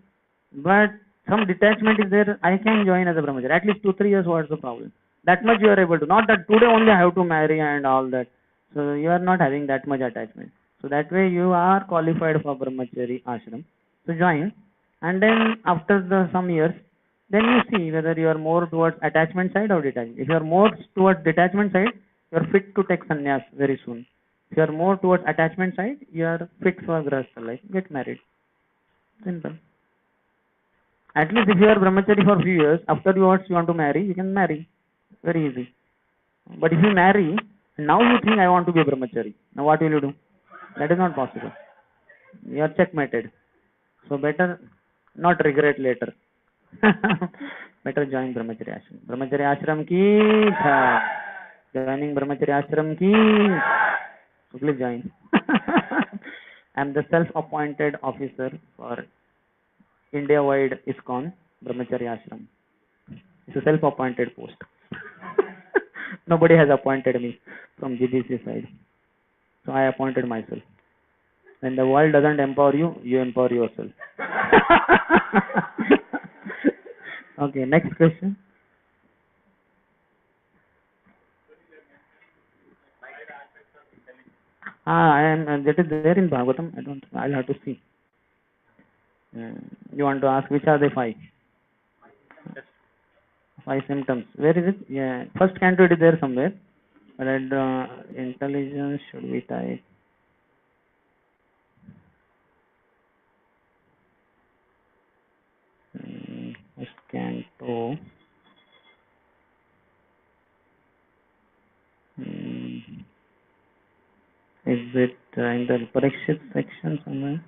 but some detachment is there. I can join as a brahmachari. At least 2-3 years. What's the problem? That much you are able to. Not that today only I have to marry and all that. So you are not having that much attachment. So that way you are qualified for brahmachari ashram. So join, and then after some years, then you see whether you are more towards attachment side or detachment. If you are more towards detachment side, you are fit to take sannyas very soon. If you are more towards attachment side, you are fit for grahastha life. Get married. Simple. At least if you are brahmachari for a few years, afterwards you want to marry, you can marry. Very easy. But if you marry, now you think I want to be a brahmachari. Now what will you do? That is not possible. You are checkmated. So better not regret later. Better join brahmachari ashram. Brahmachari ashram ki jai. Joining brahmachari ashram ki. So please join. I am the self-appointed officer for India-wide ISKCON Brahmachari Ashram. It's a self-appointed post. Nobody has appointed me from GBC side. So I appointed myself. When the world doesn't empower you, you empower yourself. Okay, next question. I am. That is there in Bhagavatam. I don't. I'll have to see. You want to ask which are the 5? 5 symptoms. Where is it? Yeah, first canto it is there somewhere. Red intelligence should be type. First canto. Is it in the Parikshit section somewhere?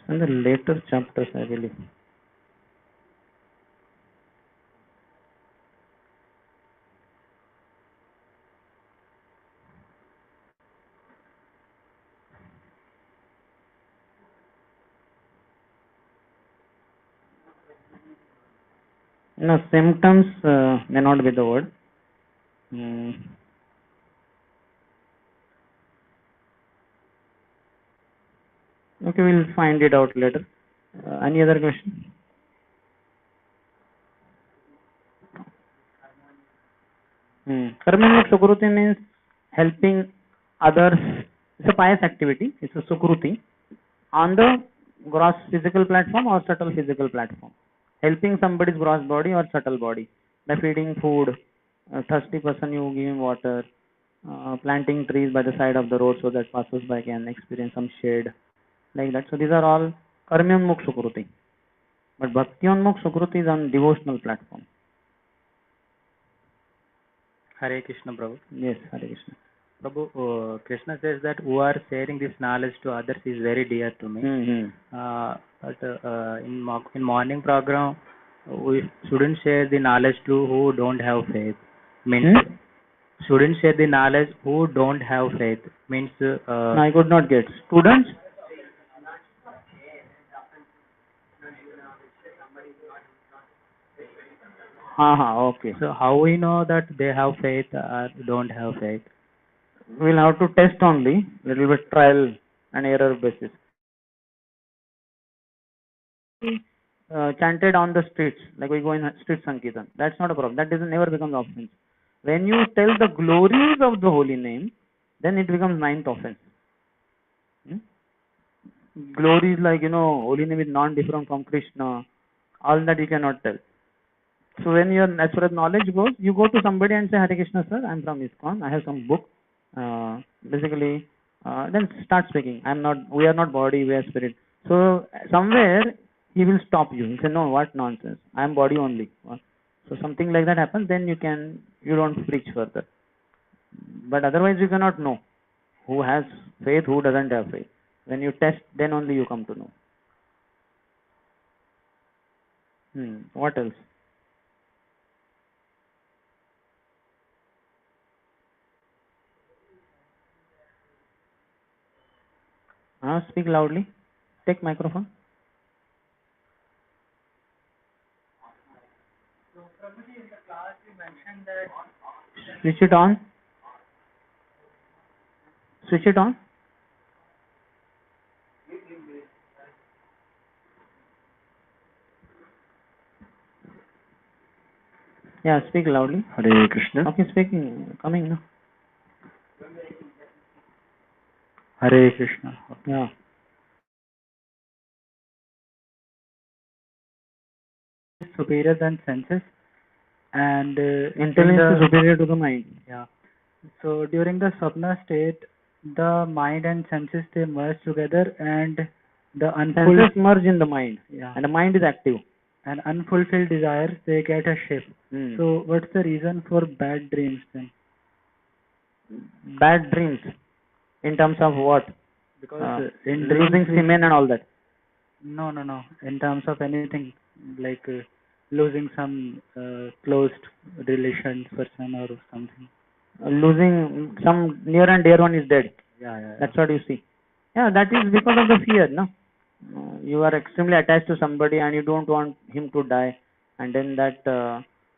In the later chapters, I believe. No, symptoms may not be the word. Okay, we'll find it out later. Any other question? Karmanuk Sukruti means helping others. It's a pious activity. It's a Sukruti on the gross physical platform or subtle physical platform. Helping somebody's gross body or subtle body by feeding food, a thirsty person you give him water, planting trees by the side of the road so that passers-by can experience some shade, like that. So these are all Karmyonmukh Sukruti. But Bhaktyonmukh Sukruti is on devotional platform. Hare Krishna, Prabhu. Yes, Hare Krishna. Prabhu, Krishna says that who are sharing this knowledge to others is very dear to me. But in morning program, we shouldn't share the knowledge to who don't have faith. Means shouldn't share the knowledge who don't have faith. Means no, I could not get. Students? Okay. So how we know that they have faith or don't have faith? We'll have to test only, little bit trial and error basis. Chanted on the streets, like we go in street Sankirtan, that's not a problem. That doesn't never becomes offense. When you tell the glories of the holy name, then it becomes ninth offense. Glories like, holy name is non-different from Krishna, all that you cannot tell. So when you're, as far as knowledge goes, you go to somebody and say, Hare Krishna sir, I'm from ISKCON, I have some book. Basically, then start speaking. We are not body, we are spirit. So somewhere he will stop you. He say, no, what nonsense. I am body only. So something like that happens, then you don't preach further. But otherwise you cannot know who has faith, who doesn't have faith. When you test, then only you come to know. What else? Speak loudly. Take microphone. So, Prabhuji, in the class you mentioned that... Switch it on. Switch it on. Yeah, speak loudly. Hare Krishna. Okay, speaking. Coming now. Hare Krishna. Yeah. Superior than senses, and intelligence is superior to the mind. Yeah. So during the Swapna state, the mind and senses, they merge together, and the senses merge in the mind. Yeah. And the mind is active. And unfulfilled desires, they get a shift. So what's the reason for bad dreams then? Bad dreams in terms of what? Because losing semen and all that. No. In terms of anything like losing some close relations person or something. Losing some near and dear one is dead. Yeah. That's what you see. Yeah, that is because of the fear, no? You are extremely attached to somebody and you don't want him to die, and then that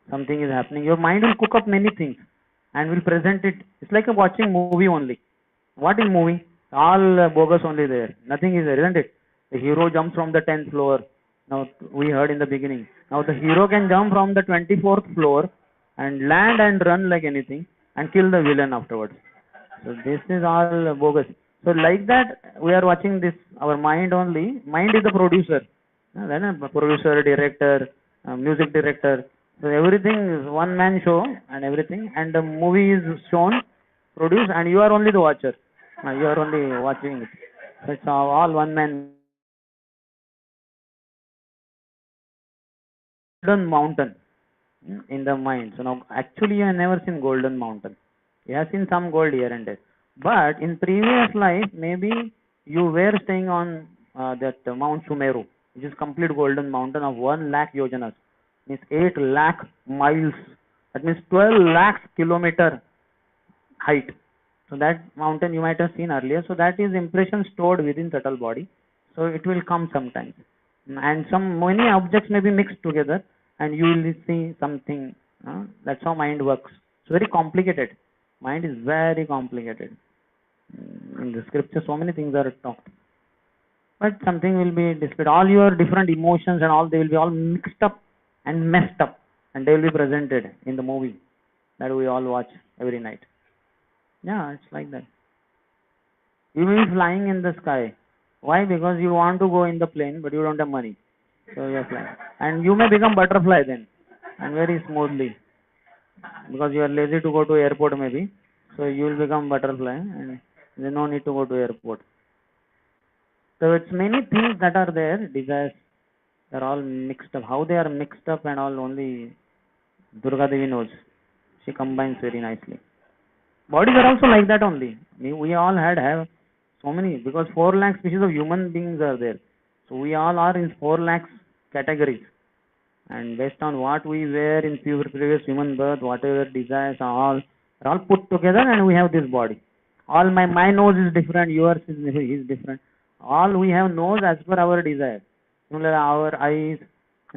something is happening. Your mind will cook up many things and will present it. It's like a watching movie only. What is movie? All bogus only there. Nothing is there, isn't it? The hero jumps from the 10th floor. Now, we heard in the beginning. Now, the hero can jump from the 24th floor and land and run like anything and kill the villain afterwards. So, this is all bogus. So, like that, we are watching this, our mind only. Mind is the producer. Then a producer, director, music director. So, everything is one man show and everything. And the movie is shown, produced, and you are only the watcher. You are only watching it. So, it's all one man. Golden mountain in the mind. So now actually you have never seen golden mountain. You have seen some gold here and there. But in previous life maybe you were staying on that Mount Sumeru, which is complete golden mountain of 1 lakh yojanas. Means 8 lakh miles. That means 12 lakh kilometer height. So that mountain you might have seen earlier. So that is impression stored within subtle body. So it will come sometimes. And many objects may be mixed together and you will see something. That's how mind works. It's very complicated. Mind is very complicated. In the scripture, so many things are talked. But something will be displayed. All your different emotions and all, they will be all mixed up and messed up, and they will be presented in the movie that we all watch every night. Yeah, it's like that. You will be flying in the sky. Why? Because you want to go in the plane, but you don't have money. So you are flying. And you may become butterfly then, and very smoothly. Because you are lazy to go to airport maybe. So you will become butterfly, and there's no need to go to airport. So it's many things that are there, desires, they're all mixed up. How they are mixed up and all, only Durga Devi knows. She combines very nicely. Bodies are also like that only. We all have so many, because 4 lakh species of human beings are there. So we all are in 4 lakhs categories. And based on what we were in previous human birth, whatever desires are all put together, and we have this body. All my nose is different, yours is different. All we have nose as per our desire. Similarly, our eyes,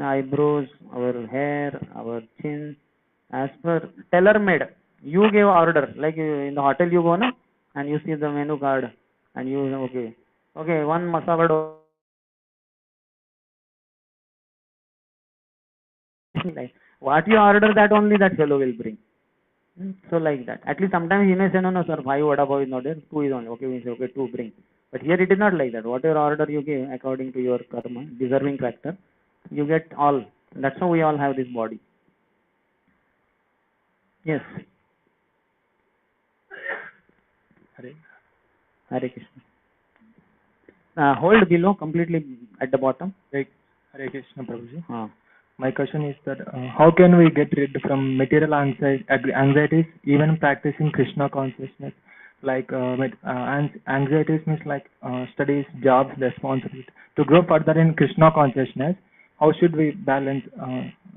eyebrows, our hair, our chin, as per tailor-made. You give order, like in the hotel you go, no, and you see the menu card, and you okay, one masala dosa. Like what you order, that only that fellow will bring. So like that. At least sometimes he may say, no, sir, 5 vada pav is not there, 2 is only. Okay, we say, okay, 2 bring. But here it is not like that. Whatever order you give according to your karma, deserving factor, you get all. That's how we all have this body. Yes. Hare Krishna. Hold below, completely at the bottom. Hare Krishna, Prabhuji. My question is that how can we get rid from material anxieties even practicing Krishna consciousness? Like anxieties means like studies, jobs, responsibility. To grow further in Krishna consciousness, how should we balance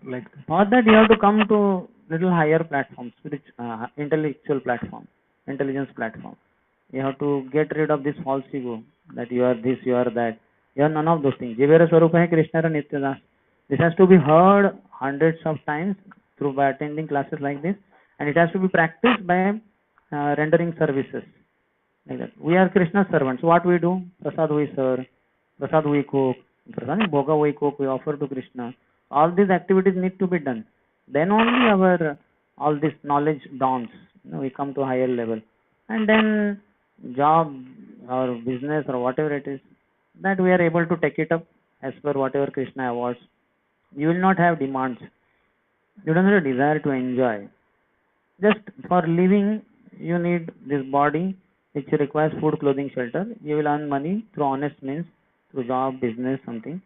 like that? For that you have to come to little higher platforms, intellectual platform, intelligence platform. You have to get rid of this false ego that you are this, you are that. You are none of those things. Jivera Swarupa hai Krishna ra Nityadas. This has to be heard hundreds of times through by attending classes like this, and it has to be practiced by rendering services like that. We are Krishna's servants. What we do? Prasad we serve, prasad we cook, prasad bhoga we cook, we offer to Krishna. All these activities need to be done. Then only our all this knowledge dawns. We come to a higher level, and then job or business or whatever it is, that we are able to take it up as per whatever Krishna awards. You will not have demands. You don't have a desire to enjoy. Just for living, you need this body, which requires food, clothing, shelter. You will earn money through honest means, through job, business, something.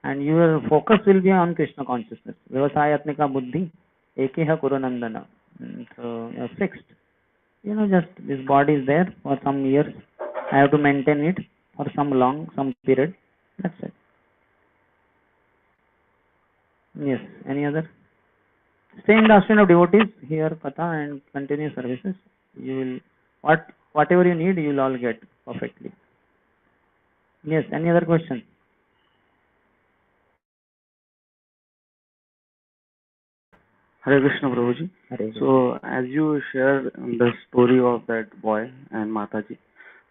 And your focus will be on Krishna consciousness. Vyavasayatmika buddhi, ekeha kurunandana. So you're fixed. Just this body is there for some years. I have to maintain it for some period. That's it. Yes. Any other? Stay in the ashram of devotees, hear katha and continue services. You will whatever you need, you will all get perfectly. Yes. Any other question? Hare Krishna, Prabhuji. So, as you shared the story of that boy and Mataji,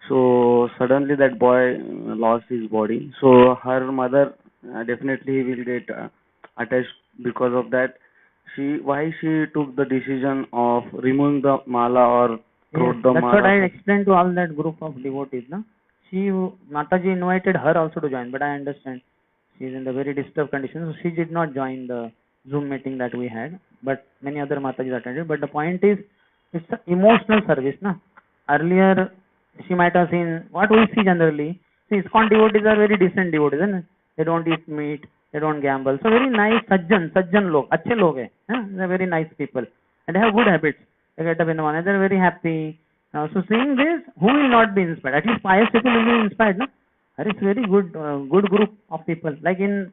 so suddenly that boy lost his body. So her mother definitely will get attached because of that. Why she took the decision of removing the mala or throw the that's mala? what I explained to all that group of devotees. No? Mataji invited her also to join, but I understand she is in the very disturbed condition, so she did not join the Zoom meeting that we had. But many other Matajis attended. But the point is, it's an emotional service. No? Earlier, she might have seen what we see generally. See, ISKCON devotees are very decent devotees, isn't it? They don't eat meat, they don't gamble. So very nice, sajjan log, अच्छे log hai. They're very nice people, and they have good habits. They get up in the morning, they're very happy. So seeing this, who will not be inspired? At least pious people will be inspired, no? That is very good, good group of people. Like in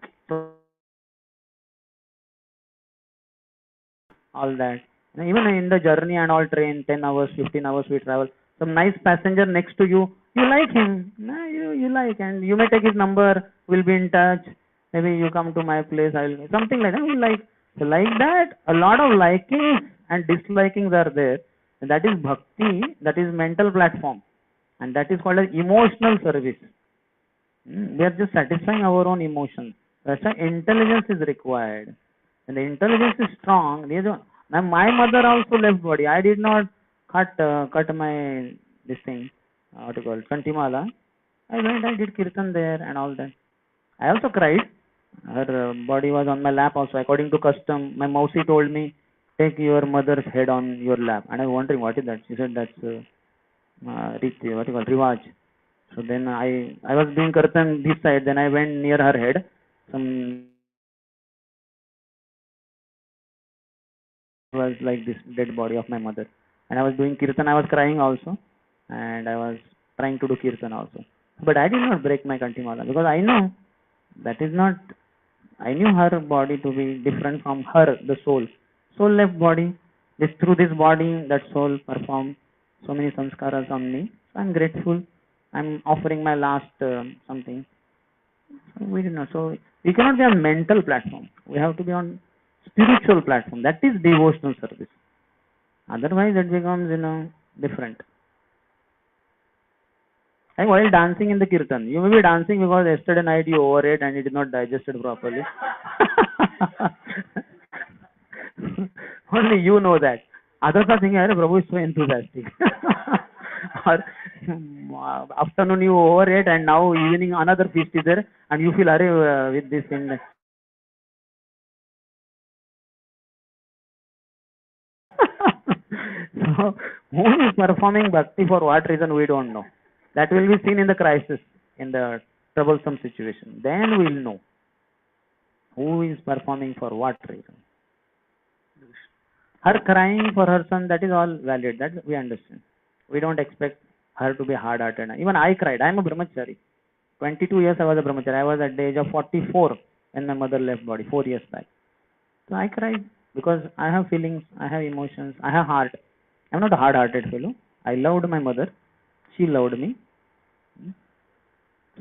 all that, even in the journey and all, train 10 hours, 15 hours we travel. Some nice passenger next to you, you like him, you like, and you may take his number, we'll be in touch. Maybe you come to my place, I'll something like that. You like. So like that, a lot of likings and dislikings are there. And that is bhakti, that is mental platform. And that is called as emotional service. We are just satisfying our own emotions. That's why intelligence is required. When the intelligence is strong, now my mother also left body. I did not cut my this thing, what you call Kantimala. I went, I did kirtan there and all that. I also cried. Her body was on my lap also. According to custom, my mousie told me, take your mother's head on your lap. And I was wondering, what is that? She said, that's what you call Rivaj. So then I was doing kirtan this side. Then I went near her head. Some was like this dead body of my mother. And I was doing kirtan. I was crying also. And I was trying to do kirtan also. But I did not break my Kantimala because I know that is not, I knew her body to be different from her, the soul. Soul left body. This through this body, that soul performed so many sanskaras on me. So I'm grateful. I'm offering my last something. So we did not. So we cannot be on mental platform. We have to be on spiritual platform. That is devotional service. Otherwise, it becomes different. Like while dancing in the kirtan, you may be dancing because yesterday night you overate and it is not digested properly. Only you know that. Others are thinking, Prabhu is so enthusiastic. Or afternoon you overate and now evening another feast is there and you feel, with this thing. So, who is performing bhakti for what reason we don't know. That will be seen in the crisis, in the troublesome situation. Then we will know who is performing for what reason. Her crying for her son, that is all valid. That we understand. We don't expect her to be hard-hearted. Even I cried. I am a brahmachari. 22 years I was a brahmachari. I was at the age of 44 when my mother left body, 4 years back. So I cried because I have feelings, I have emotions, I have heart. I am not a hard-hearted fellow. I loved my mother. She loved me.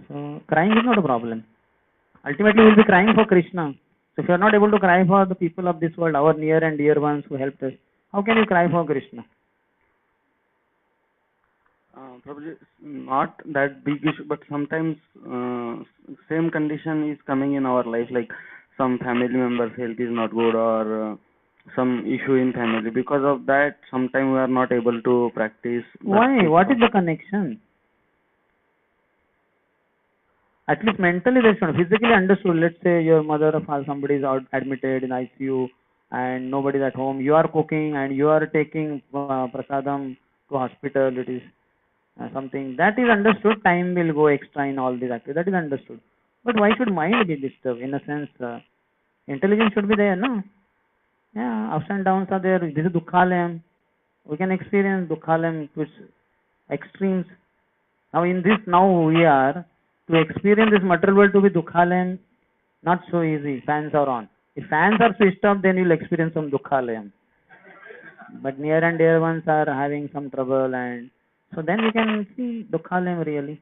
So crying is not a problem. Ultimately, we will be crying for Krishna. So if you are not able to cry for the people of this world, our near and dear ones who helped us, how can you cry for Krishna? Probably not that big issue, but sometimes same condition is coming in our life, like some family member's health is not good or some issue in family. Because of that, sometimes we are not able to practice. Why? What is the connection? At least mentally they should, physically understood. Let's say your mother or somebody is out admitted in ICU and nobody is at home. You are cooking and you are taking prasadam to hospital. It is something that is understood. Time will go extra in all these activities. That is understood. But why should mind be disturbed? In a sense, intelligence should be there, no? Yeah, ups and downs are there. This is Dukhalayam. We can experience Dukhalayam to its extremes. Now in this, now we are to experience this material world to be Dukhalayam, not so easy. Fans are on. If fans are switched off, then you'll experience some Dukhalayam. But near and dear ones are having some trouble, and so then we can see Dukhalayam really.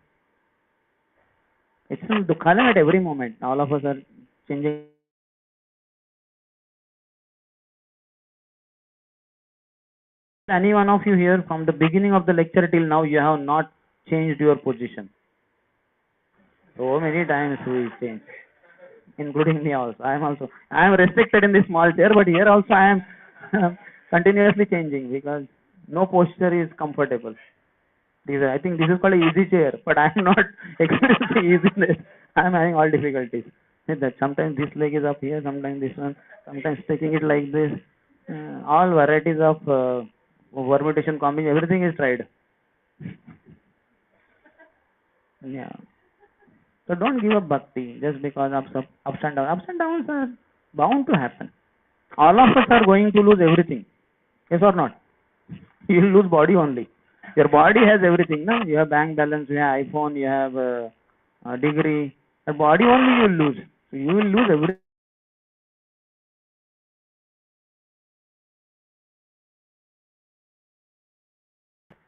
It's some Dukhalayam at every moment. All of us are changing. Any one of you here from the beginning of the lecture till now, you have not changed your position. So many times we change, including me also. I am restricted in this small chair, but here also I am continuously changing because no posture is comfortable. I think this is called an easy chair, but I am not experiencing easiness. I am having all difficulties. That sometimes this leg is up here, sometimes this one, sometimes taking it like this. All varieties of permutation, combination, everything is tried. Yeah. So don't give up bhakti just because of ups and downs. Ups and downs are bound to happen. All of us are going to lose everything. Yes or not? You will lose body only. Your body has everything, no? You have bank balance, you have iPhone, you have a degree. Your body only you will lose. So you will lose everything.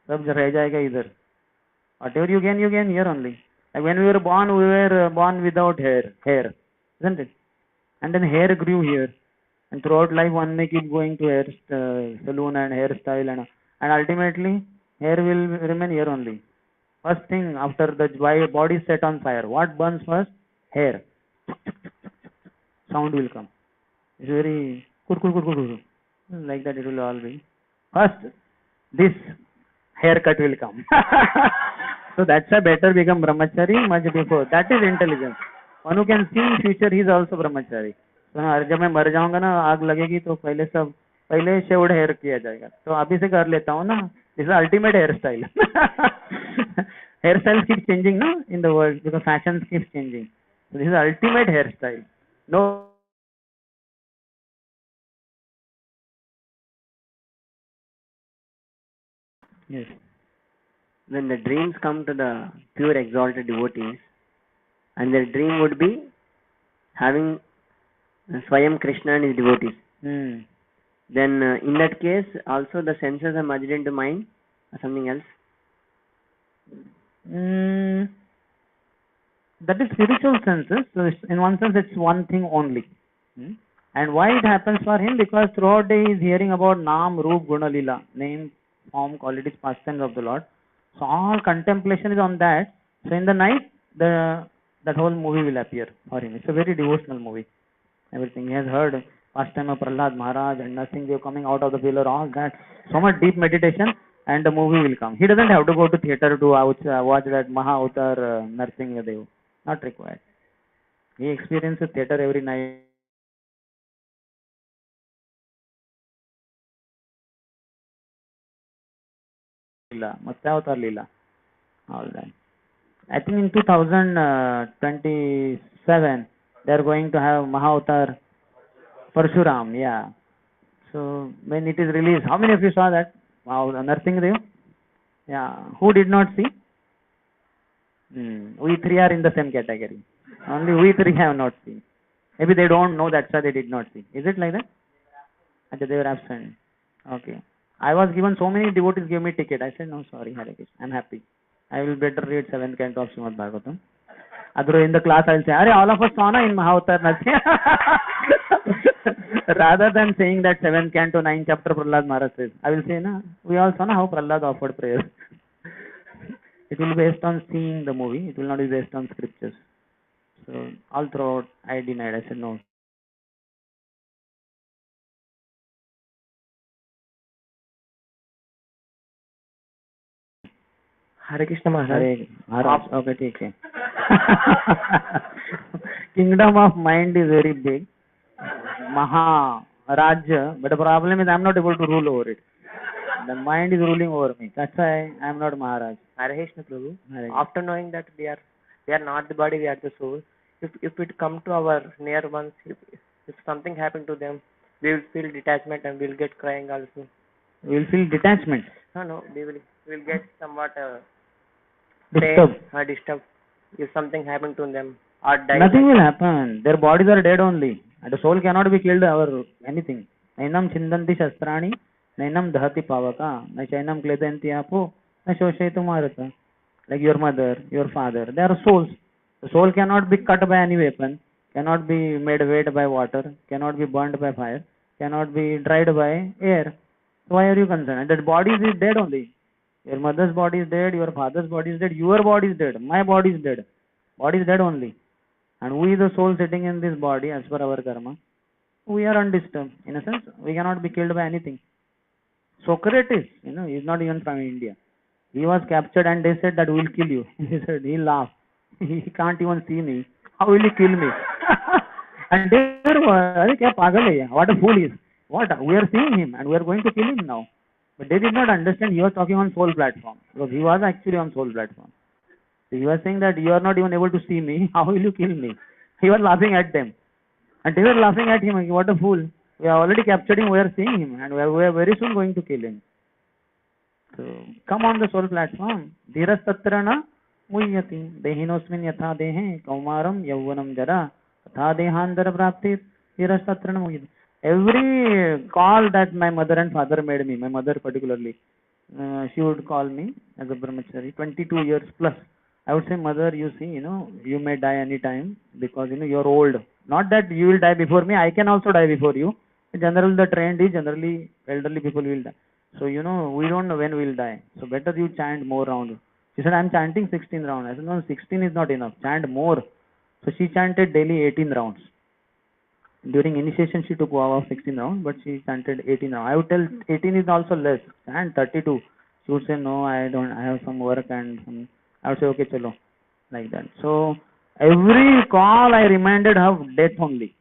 सब रह जाएगा इधर. Whatever you gain here only. Like when we were born without hair, isn't it? And then hair grew here. And throughout life, one may keep going to hair salon and hairstyle, and ultimately, hair will remain here only. First thing after the body is set on fire, what burns first? Hair. Sound will come. It's very like that. It will all be. First, this haircut will come. So that's why better become brahmachari much before. That is intelligence. One who can see in future, he is also brahmachari. So जब मैं मर जाऊंगा ना, आग लगेगी तो पहले शेवड hair किया जाएगा. तो अभी से कर लेता हूँ ना. This is ultimate hairstyle. Hairstyles keep changing, no, in the world because fashions keep changing. So this is ultimate hairstyle. No. Yes. When the dreams come to the pure exalted devotees, and their dream would be having Swayam Krishna and his devotees. Then in that case, also the senses are merged into mind or something else? That is spiritual senses. So in one sense, it's one thing only. And why it happens for him? Because throughout the day he is hearing about Nam, Roop, Guna, Lila, name, form, qualities, pastimes of the Lord. So all contemplation is on that. So in the night, that whole movie will appear for him. It's a very devotional movie. Everything he has heard, pastime of Prahlad Maharaj and Narsimha coming out of the pillar, all that. So much deep meditation, and the movie will come. He doesn't have to go to theater to watch that Maha Avatar Narsimha Dev. Not required. He experiences theater every night. Matsya Avatar Leela. All that. I think in 2027 they are going to have Mahavatar Parshuram. Yeah. So when it is released, how many of you saw that? Wow, Narsingh Dev? Yeah. Who did not see? We three are in the same category. Only we three have not seen. Maybe they don't know, that's why they did not see. Is it like that? Okay, they were absent. Okay. I was given, so many devotees gave me ticket. I said, no, sorry, Hare Krishna. I'm happy. I will better read 7th canto of Srimad Bhagavatam. Otherwise in the class I will say, Are all of us saw na in Mahavatar Narsimha. Rather than saying that 7th canto 9th chapter Prahlad Maharaj says, I will say, na, we all saw na how Prahlad offered prayers. It will be based on seeing the movie. It will not be based on scriptures. So all throughout I denied. I said no. Hare Krishna Maharaj. Maharaj. Okay, take it. Kingdom of mind is very big. Maha Rajya, but the problem is I am not able to rule over it. The mind is ruling over me. That's why I am not Maharaj. Hare Krishna Prabhu. After knowing that we are not the body, we are the soul. If it come to our near ones, if something happened to them, we will feel detachment and we will get crying also. We will feel detachment. No, we will get somewhat disturbed. Disturbed if something happened to them or died. Nothing will happen. Their bodies are dead only. And the soul cannot be killed or anything. Nainam chindanti shastrani, nainam dhati pavaka, na chainam kledanti apo, na shoshaitu marata. Like your mother, your father, they are souls. The soul cannot be cut by any weapon, cannot be made wet by water, cannot be burnt by fire, cannot be dried by air. So why are you concerned? That body is dead only. Your mother's body is dead, your father's body is dead, your body is dead, my body is dead. Body is dead only. And we, the soul sitting in this body, as per our karma, we are undisturbed. In a sense, we cannot be killed by anything. Socrates, he is not even from India. He was captured and they said that we will kill you. He said, he laughed. He can't even see me. How will he kill me? And they were, what a fool he is. What? We are seeing him and we are going to kill him now. But they did not understand he was talking on soul platform. Because he was actually on soul platform. So he was saying that you are not even able to see me. How will you kill me? He was laughing at them. And they were laughing at him. What a fool. We have already captured him. We are seeing him. And we are very soon going to kill him. So come on the soul platform. Dhiras tatrana muhyati. Dehinosmin yatha dehe kaumaram yavvanam jara. Tha dehandara praptir. Dhiras tatrana muhyati. Every call that my mother and father made me, my mother particularly, she would call me as a brahmachari, 22 years plus. I would say, mother, you see, you may die any time because, you're old. Not that you will die before me. I can also die before you. Generally, the trend is generally elderly people will die. So, we don't know when we'll die. So, better you chant more rounds. She said, I'm chanting 16 rounds. I said, no, 16 is not enough. Chant more. So, she chanted daily 18 rounds. During initiation, she took vow of 16 rounds, but she chanted 18 rounds. I would tell 18 is also less. Chant 32. She would say, no, I don't. I have some work and some. I would say, okay, chalo. Like that. So, every call I reminded her of death only.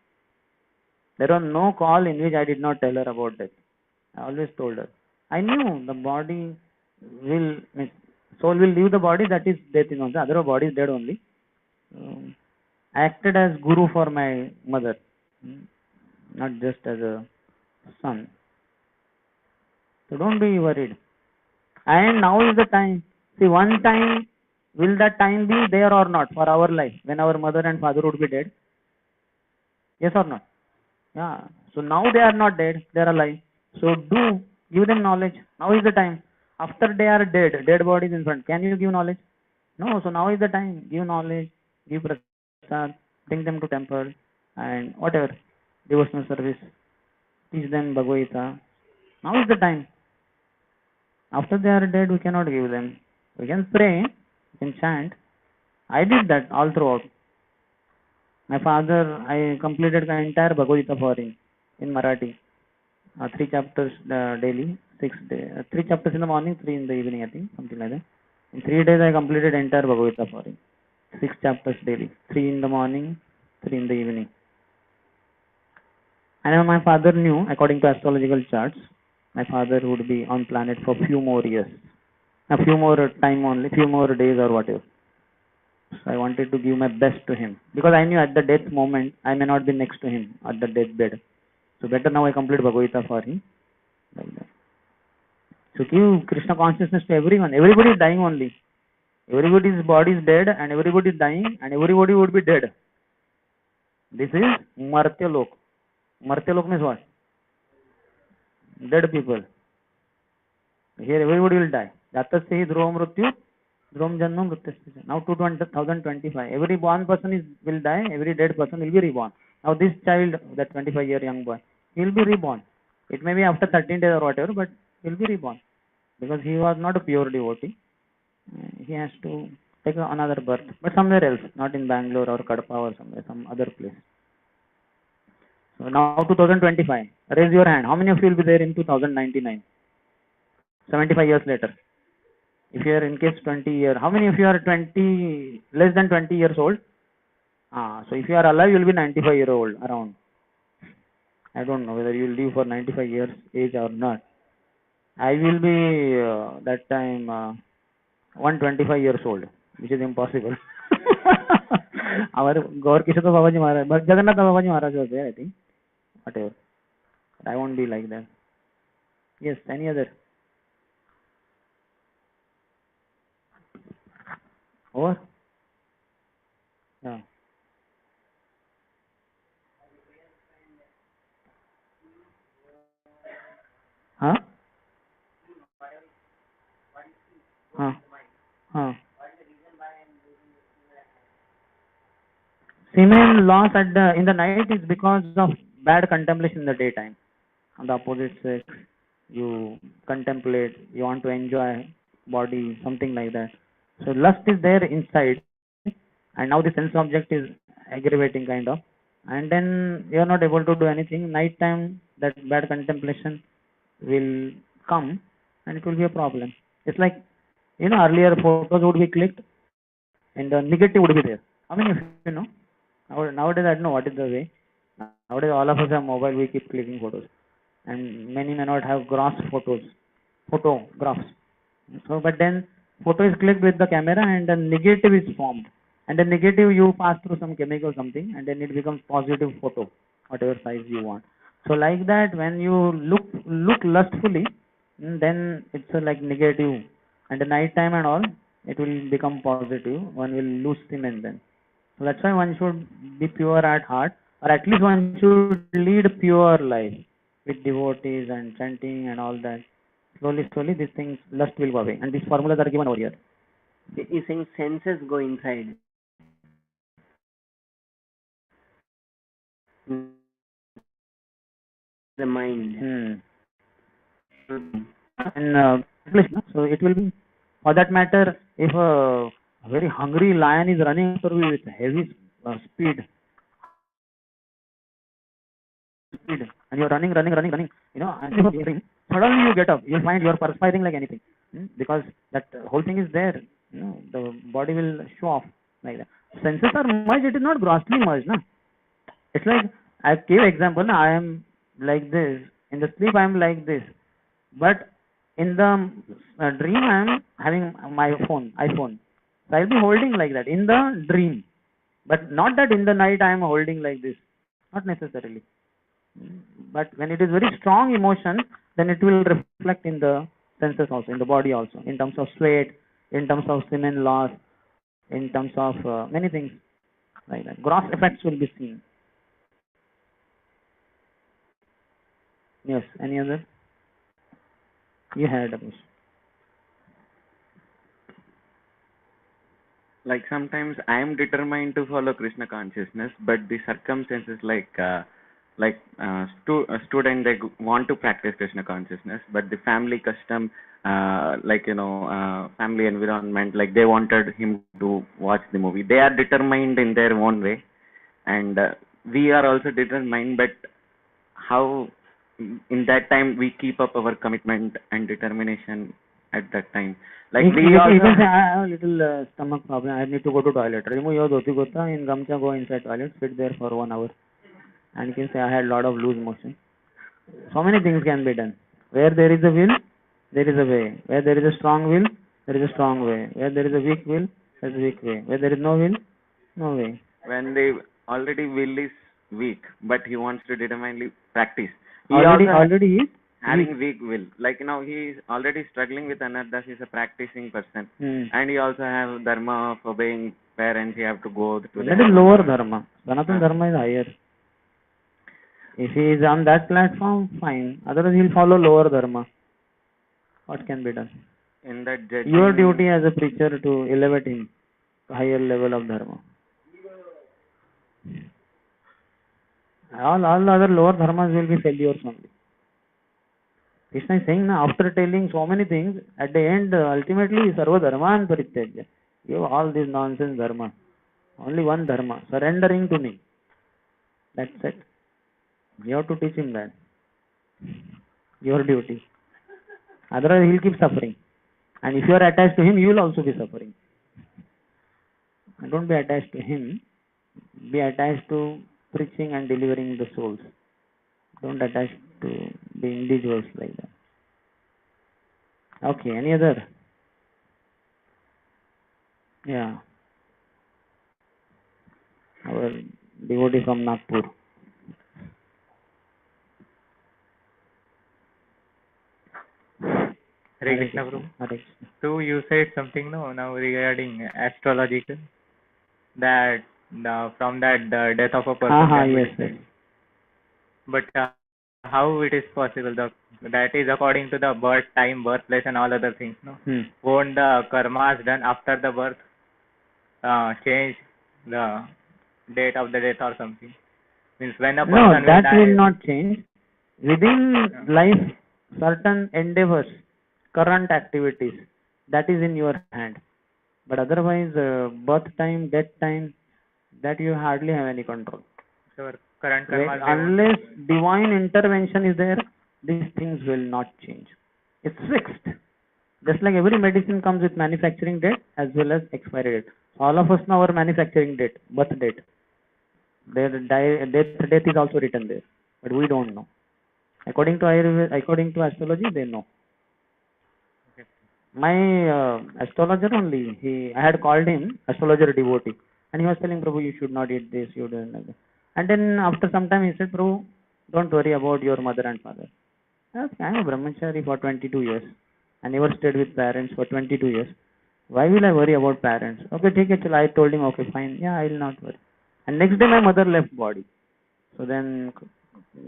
There was no call in which I did not tell her about death. I always told her. I knew the body will, soul will leave the body, that is death in also. Other body is dead only. I acted as guru for my mother, not just as a son. So don't be worried. And now is the time. See, one time, will that time be there or not for our life when our mother and father would be dead? Yes or not? Yeah. So now they are not dead, they are alive. So do give them knowledge. Now is the time. After they are dead, dead bodies in front. Can you give knowledge? No. So now is the time. Give knowledge, give prasad, bring them to temple, and whatever devotional service. Teach them Bhagavad Gita. Now is the time. After they are dead, we cannot give them. We can pray, we can chant. I did that all throughout. My father, I completed the entire Bhagavad Gita for him in Marathi. 3 chapters daily, 3 chapters in the morning, 3 in the evening, I think, something like that. In 3 days, I completed entire Bhagavad Gita for him. 6 chapters daily, 3 in the morning, 3 in the evening. And my father knew, according to astrological charts, my father would be on planet for few more years, a few more time only, few more days or whatever. So I wanted to give my best to him because I knew at the death moment I may not be next to him at the deathbed. So better now I complete Bhagavad Gita for him. Like that. So give Krishna consciousness to everyone. Everybody is dying only. Everybody's body is dead and everybody is dying and everybody would be dead. This is Martya Lok. Martya Lok means what? Dead people. Here everybody will die. Jatasya hi dhruvam mrityu, dhruvam janma mrityasya. Now 2025. Every born person will die, every dead person will be reborn. Now this child, that 25-year young boy, he will be reborn. It may be after 13 days or whatever, but he will be reborn. Because he was not a pure devotee. He has to take another birth, but somewhere else, not in Bangalore or Kadapa or somewhere, some other place. So now 2025, raise your hand. How many of you will be there in 2099? 75 years later. If you are in case 20 years, how many of you are less than 20 years old? So if you are alive, you will be 95-year old around. I don't know whether you will live for 95 years age or not. I will be that time 125 years old, which is impossible. Our Gaur Kishore Babaji Maharaj, but Jagannath Babaji Maharaj was there, I think. Whatever. But I won't be like that. Yes, any other? Over? Yeah. Huh? Huh? Huh? Semen loss in the night is because of bad contemplation in the daytime. On the opposite sex, you contemplate, you want to enjoy body, something like that. So lust is there inside, and now the sense object is aggravating kind of, and then you are not able to do anything. Night time, that bad contemplation will come, and it will be a problem. It's like, earlier photos would be clicked, and the negative would be there. How many of you know? Nowadays, I don't know what is the way. Nowadays, all of us have mobile, we keep clicking photos. And many may not have gross photographs. So, but then photo is clicked with the camera and the negative is formed. And the negative you pass through some chemical something and then it becomes positive photo, whatever size you want. So like that, when you look lustfully, then it's like negative. And the night time and all, it will become positive. One will lose semen then. So that's why one should be pure at heart, or at least one should lead pure life with devotees and chanting and all that. Slowly, these things, lust will go away. And these formulas are given over here. You're saying senses go inside. the mind. In English, no? So it will be, for that matter, if a very hungry lion is running after you with heavy speed, and you're running, and suddenly you get up, you'll find you're perspiring like anything, because that whole thing is there. The body will show off like that. Senses are merged, it is not grossly merged, no? It's like, I gave example, no? I am like this, in the sleep I am like this, but in the dream I am having my iPhone, so I'll be holding like that in the dream, but not that in the night I am holding like this, not necessarily. But when it is very strong emotion, then it will reflect in the senses also, in the body also, in terms of sweat, in terms of semen loss, in terms of many things like that. Gross effects will be seen. Yes, any other? You had a question. Like sometimes I am determined to follow Krishna consciousness, but the circumstances a student they want to practice Krishna consciousness, but the family custom, family environment, like they wanted him to watch the movie. They are determined in their own way, and we are also determined. But how in that time we keep up our commitment and determination at that time? Like we also you can say, I have a little stomach problem, I need to go to toilet. Remove your dhoti gota, in gamcha, go inside toilet, sit there for 1 hour. And you can say, I had a lot of loose motion. So many things can be done. Where there is a will, there is a way. Where there is a strong will, there is a strong way. Where there is a weak will, there is a weak way. Where there is no will, no way. When the already will is weak, but he wants to determinedly practice. He Already is having weak will. Like now he is already struggling with anardas. He is a practicing person, and he also have dharma of obeying parents. He have to go to that is lower dharma. Sanatana dharma is higher. If he is on that platform, fine. Otherwise, he will follow lower dharma. What can be done? In that judging, Your duty as a preacher to elevate him to higher level of dharma. All other lower dharmas will be failures only. Krishna is saying now, after telling so many things, at the end, ultimately, sarva dharma and parityajya. You have all this nonsense dharma. Only one dharma, surrendering to me. That's it. You have to teach him that. Your duty. Otherwise, he'll keep suffering. And if you are attached to him, you will also be suffering. Don't be attached to him. Be attached to preaching and delivering the souls. Don't attach to the individuals like that. Okay, any other? Yeah. Our devotee from Nagpur. Hare Krishna, Prabhu. So you said something now regarding astrological, that from that the death of a person. Yes. But how it is possible? That is according to the birth time, birthplace, and all other things. No, won't the karmas done after the birth change the date of the death or something? Means when a person no, that will die, will not change. Within life, certain endeavors, current activities, that is in your hand. But otherwise, birth time, death time, that you hardly have any control. So current karma, unless divine intervention is there, these things will not change. It's fixed. Just like every medicine comes with manufacturing date as well as expiry date. All of us know our manufacturing date, birth date. Their death is also written there, but we don't know. According to astrology, they know. My astrologer only, I had called him, astrologer devotee, and he was telling, Prabhu, you should not eat this, you don't like that. And then after some time he said, Prabhu, don't worry about your mother and father. I am a brahmachari for 22 years. I never stayed with parents for 22 years. Why will I worry about parents? Okay, take it. I told him, okay, fine. Yeah, I will not worry. And next day my mother left body. So then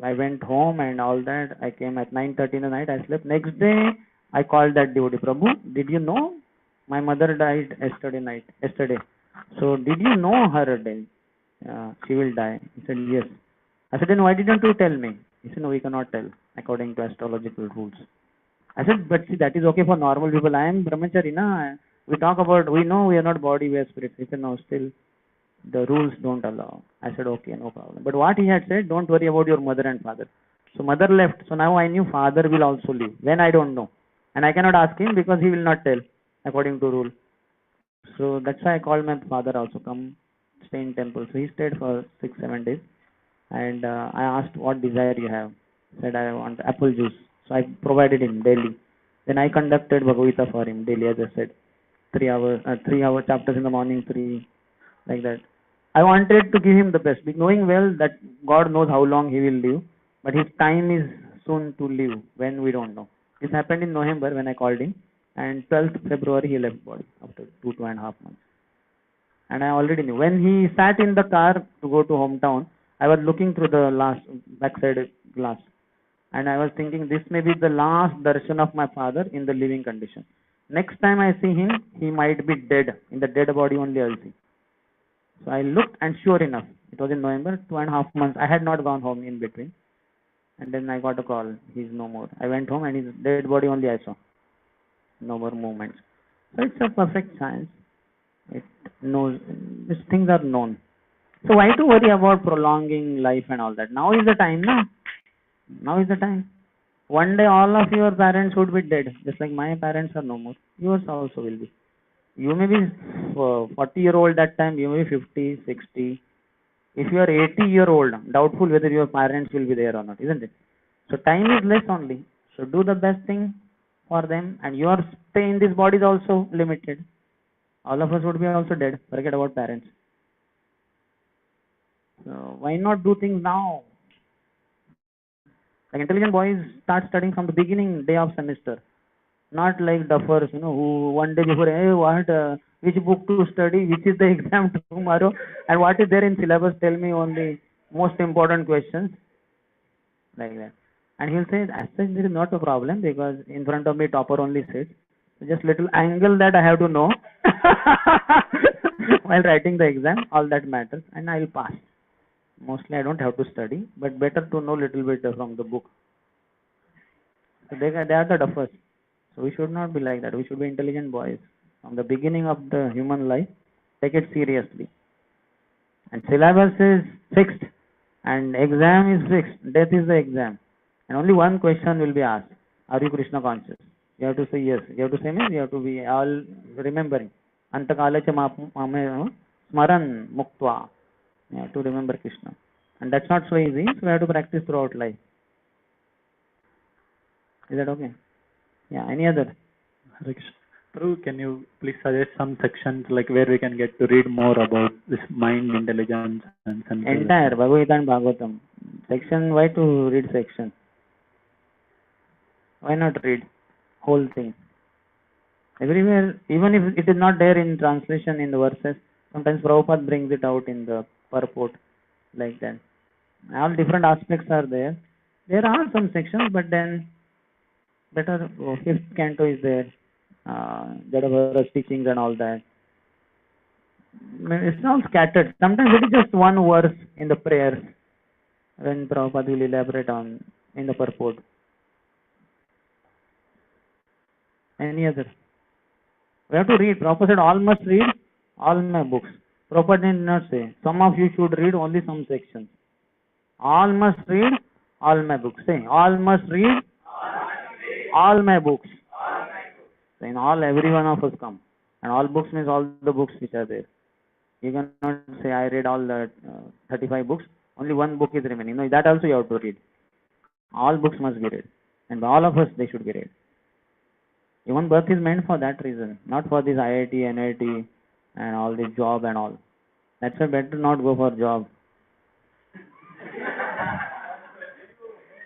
I went home and all that. I came at 9:30 in the night. I slept. Next day I called that devotee. Prabhu, did you know my mother died yesterday? So did you know her death? She will die. He said, yes. I said, then why didn't you tell me? He said, no, we cannot tell according to astrological rules. I said, but see, that is okay for normal people. I am brahmachari, na. We talk about, we know we are not body, we are spirit. He said, no, still the rules don't allow. I said, okay, no problem. But what he had said, don't worry about your mother and father. So mother left. So now I knew father will also leave. When I don't know. And I cannot ask him because he will not tell according to rule. So that's why I called my father also, come stay in temple. So he stayed for 6-7 days. And I asked, what desire you have? He said, I want apple juice. So I provided him daily. Then I conducted Bhagavad Gita for him daily, as I said. 3 hour chapters in the morning, 3, like that. I wanted to give him the best, knowing well that God knows how long he will live, but his time is soon to live when we don't know. This happened in November when I called him, and 12th February he left body after 2.5 months. And I already knew. When he sat in the car to go to hometown, I was looking through the last backside glass, and I was thinking this may be the last darshan of my father in the living condition. Next time I see him, he might be dead. In the dead body only I will see. So I looked, and sure enough, it was in November, 2.5 months. I had not gone home in between. And then I got a call. He's no more. I went home and his dead body only I saw. No more movements. So it's a perfect science. It knows, these things are known. So why to worry about prolonging life and all that? Now is the time, no? Now is the time. One day all of your parents would be dead. Just like my parents are no more. Yours also will be. You may be 40-year-old that time, you may be 50, 60. If you are 80-year-old, doubtful whether your parents will be there or not, isn't it? So time is less only. So do the best thing for them, and your stay in this body is also limited. All of us would be also dead. Forget about parents. So why not do things now? Like intelligent boys start studying from the beginning day of semester. Not like duffers, who one day before, hey, which book to study, which is the exam tomorrow, and what is there in syllabus, tell me only most important questions, like that. And he'll say, as such, there is not a problem, because in front of me topper only sits. Just little angle that I have to know while writing the exam, all that matters, and I will pass. Mostly I don't have to study, but better to know little bit from the book. So they are the duffers. So we should not be like that. We should be intelligent boys. From the beginning of the human life, take it seriously. And syllabus is fixed, and exam is fixed. Death is the exam. And only one question will be asked. Are you Krishna conscious? You have to say yes. You have to say means you have to be all remembering. Antakalacha smaran muktva. You have to remember Krishna. And that's not so easy, so we have to practice throughout life. Is that okay? Yeah, any other? Prabhu, can you please suggest some sections like where we can get to read more about this mind intelligence and entire Bhagavad Gita and Bhagavatam. Section, why to read section? Why not read whole thing? Everywhere, even if it is not there in translation in the verses, sometimes Prabhupada brings it out in the purport, like that. All different aspects are there. There are some sections, but then better, fifth canto is there, Jadavara's teachings and all that. It's all scattered. Sometimes it is just one verse in the prayers when Prabhupada will elaborate on in the purport. Any other? We have to read. Prabhupada said all must read all my books. Prabhupada did not say some of you should read only some sections. All must read all my books. Say all must read all my books. So in all, every one of us come. And all books means all the books which are there. You cannot say I read all the 35 books. Only one book is remaining. No, that also you have to read. All books must be read. And by all of us, they should be read. Even birth is meant for that reason. Not for this IIT, NIT and all this job and all. That's why better not go for job.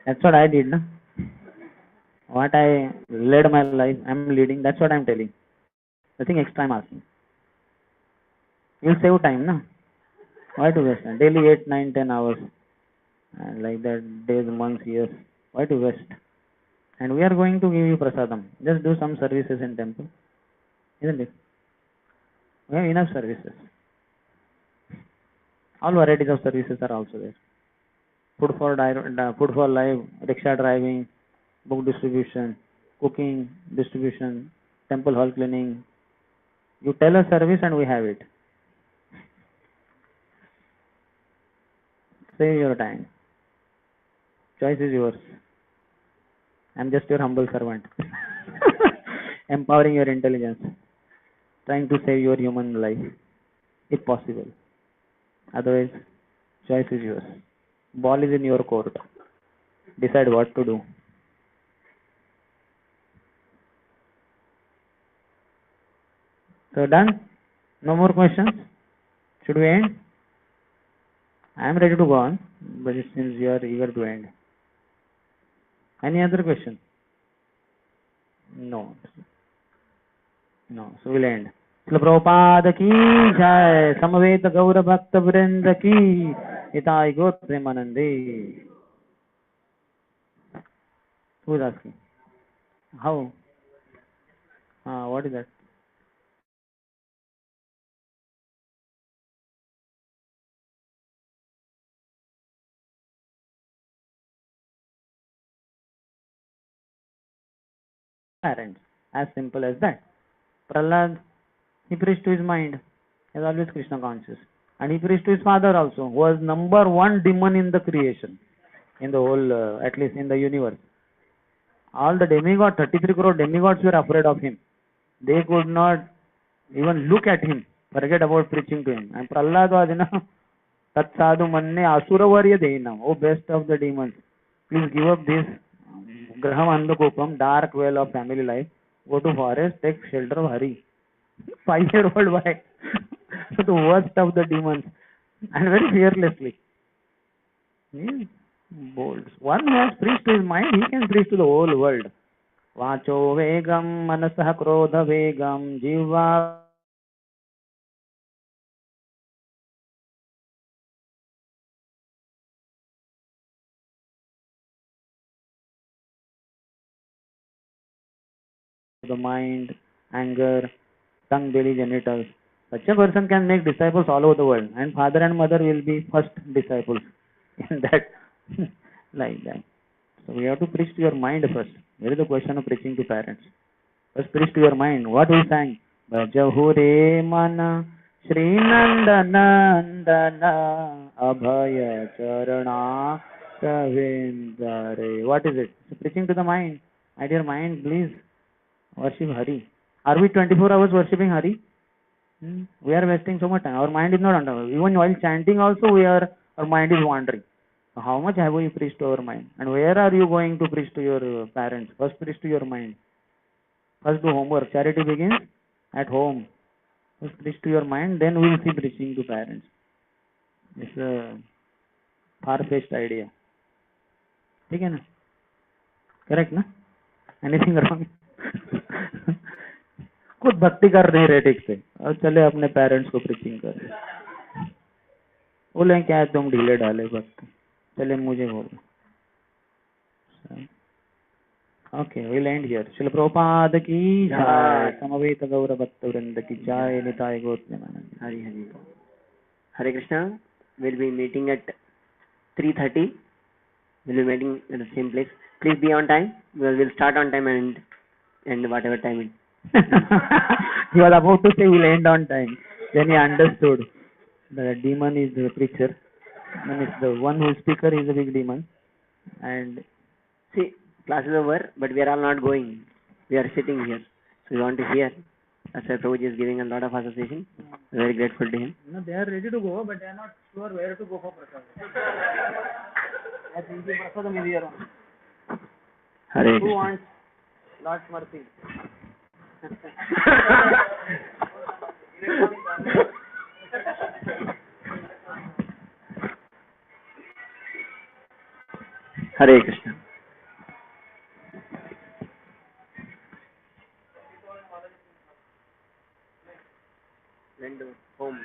That's what I did. No? What I led my life, I'm leading. That's what I'm telling. Nothing extra I'm asking. You'll save time, no? Why to waste time? Daily 8, 9, 10 hours. And like that, days, months, years. Why to waste? And we are going to give you prasadam. Just do some services in temple. Isn't it? We have enough services. All varieties of services are also there. food for life, rickshaw driving, book distribution, cooking, distribution, temple hall cleaning. You tell a service and we have it. Save your time. Choice is yours. I'm just your humble servant. Empowering your intelligence. Trying to save your human life, if possible. Otherwise, choice is yours. Ball is in your court. Decide what to do. So done? No more questions? Should we end? I am ready to go on, but it seems you are eager to end. Any other question? No. No. So we'll end. Srila Prabhupada ki jai, Samaveta Gaura Bhakta Vrinda ki, Itai Got Premanande. Who is asking? How? What is that? Parents. As simple as that. Prahlad, he preached to his mind. He is always Krishna conscious. And he preached to his father also, who was number one demon in the creation. In the whole, at least in the universe. All the demigods, 33 crore demigods were afraid of him. They could not even look at him. Forget about preaching to him. And Prahlad was, Tat sadhu manne asuravarya deina. Oh, best of the demons. Please give up this graham andakopam, dark well of family life. Go to forest, take shelter of Hari. 5-year-old boy. The worst of the demons. And very fearlessly. He is bold. One who has preached to his mind, he can preach to the whole world. Vacho vegam manasah krodha vegam jiva the mind, anger, tongue, belly, genitals. Such a person can make disciples all over the world, and father and mother will be first disciples in that, like that. So we have to preach to your mind first. Where is the question of preaching to parents? First preach to your mind. What we sang? Bhajahure mana Shri Nandana Abhaya Charana Kavindare. What is it? So preaching to the mind. My dear mind, please worship Hari. Are we 24 hours worshipping Hari? We are wasting so much time. Our mind is not under. Even while chanting also, our mind is wandering. So how much have we preached to our mind? And where are you going to preach to your parents? First preach to your mind. First do homework. Charity begins at home. First preach to your mind, then we will see preaching to parents. It's a far-fetched idea. ठीक है ना? Correct ना? Anything wrong? खुद भक्ति कर नहीं रहे ठीक से और चले अपने पेरेंट्स को प्रीचिंग कर रहे बोले क्या है तुम ढीले ढाले भक्त चले मुझे बोलो okay we'll end here. Srila Prabhupada ki jai. Samaveta Gaura Bhakta Vrinda ki jai. Nitai Gaur Premanande. Hari Hari. Hare Krishna. We'll be meeting at 3:30. We'll be meeting at the same place. Please be on time. We'll start on time and end whatever time it. He was about to say we'll end on time. Then he understood the demon is the preacher. And it's the one who is speaker is a big demon. And See, class is over, but we are all not going. We are sitting here. So we want to hear. That's why Prabhuji is giving a lot of association. We're very grateful to him. No, they are ready to go, but they are not sure where to go for prasad. I think the prasad is here. Hare Who Krishna. wants Lord's mercy? Hare Krishna. When to home.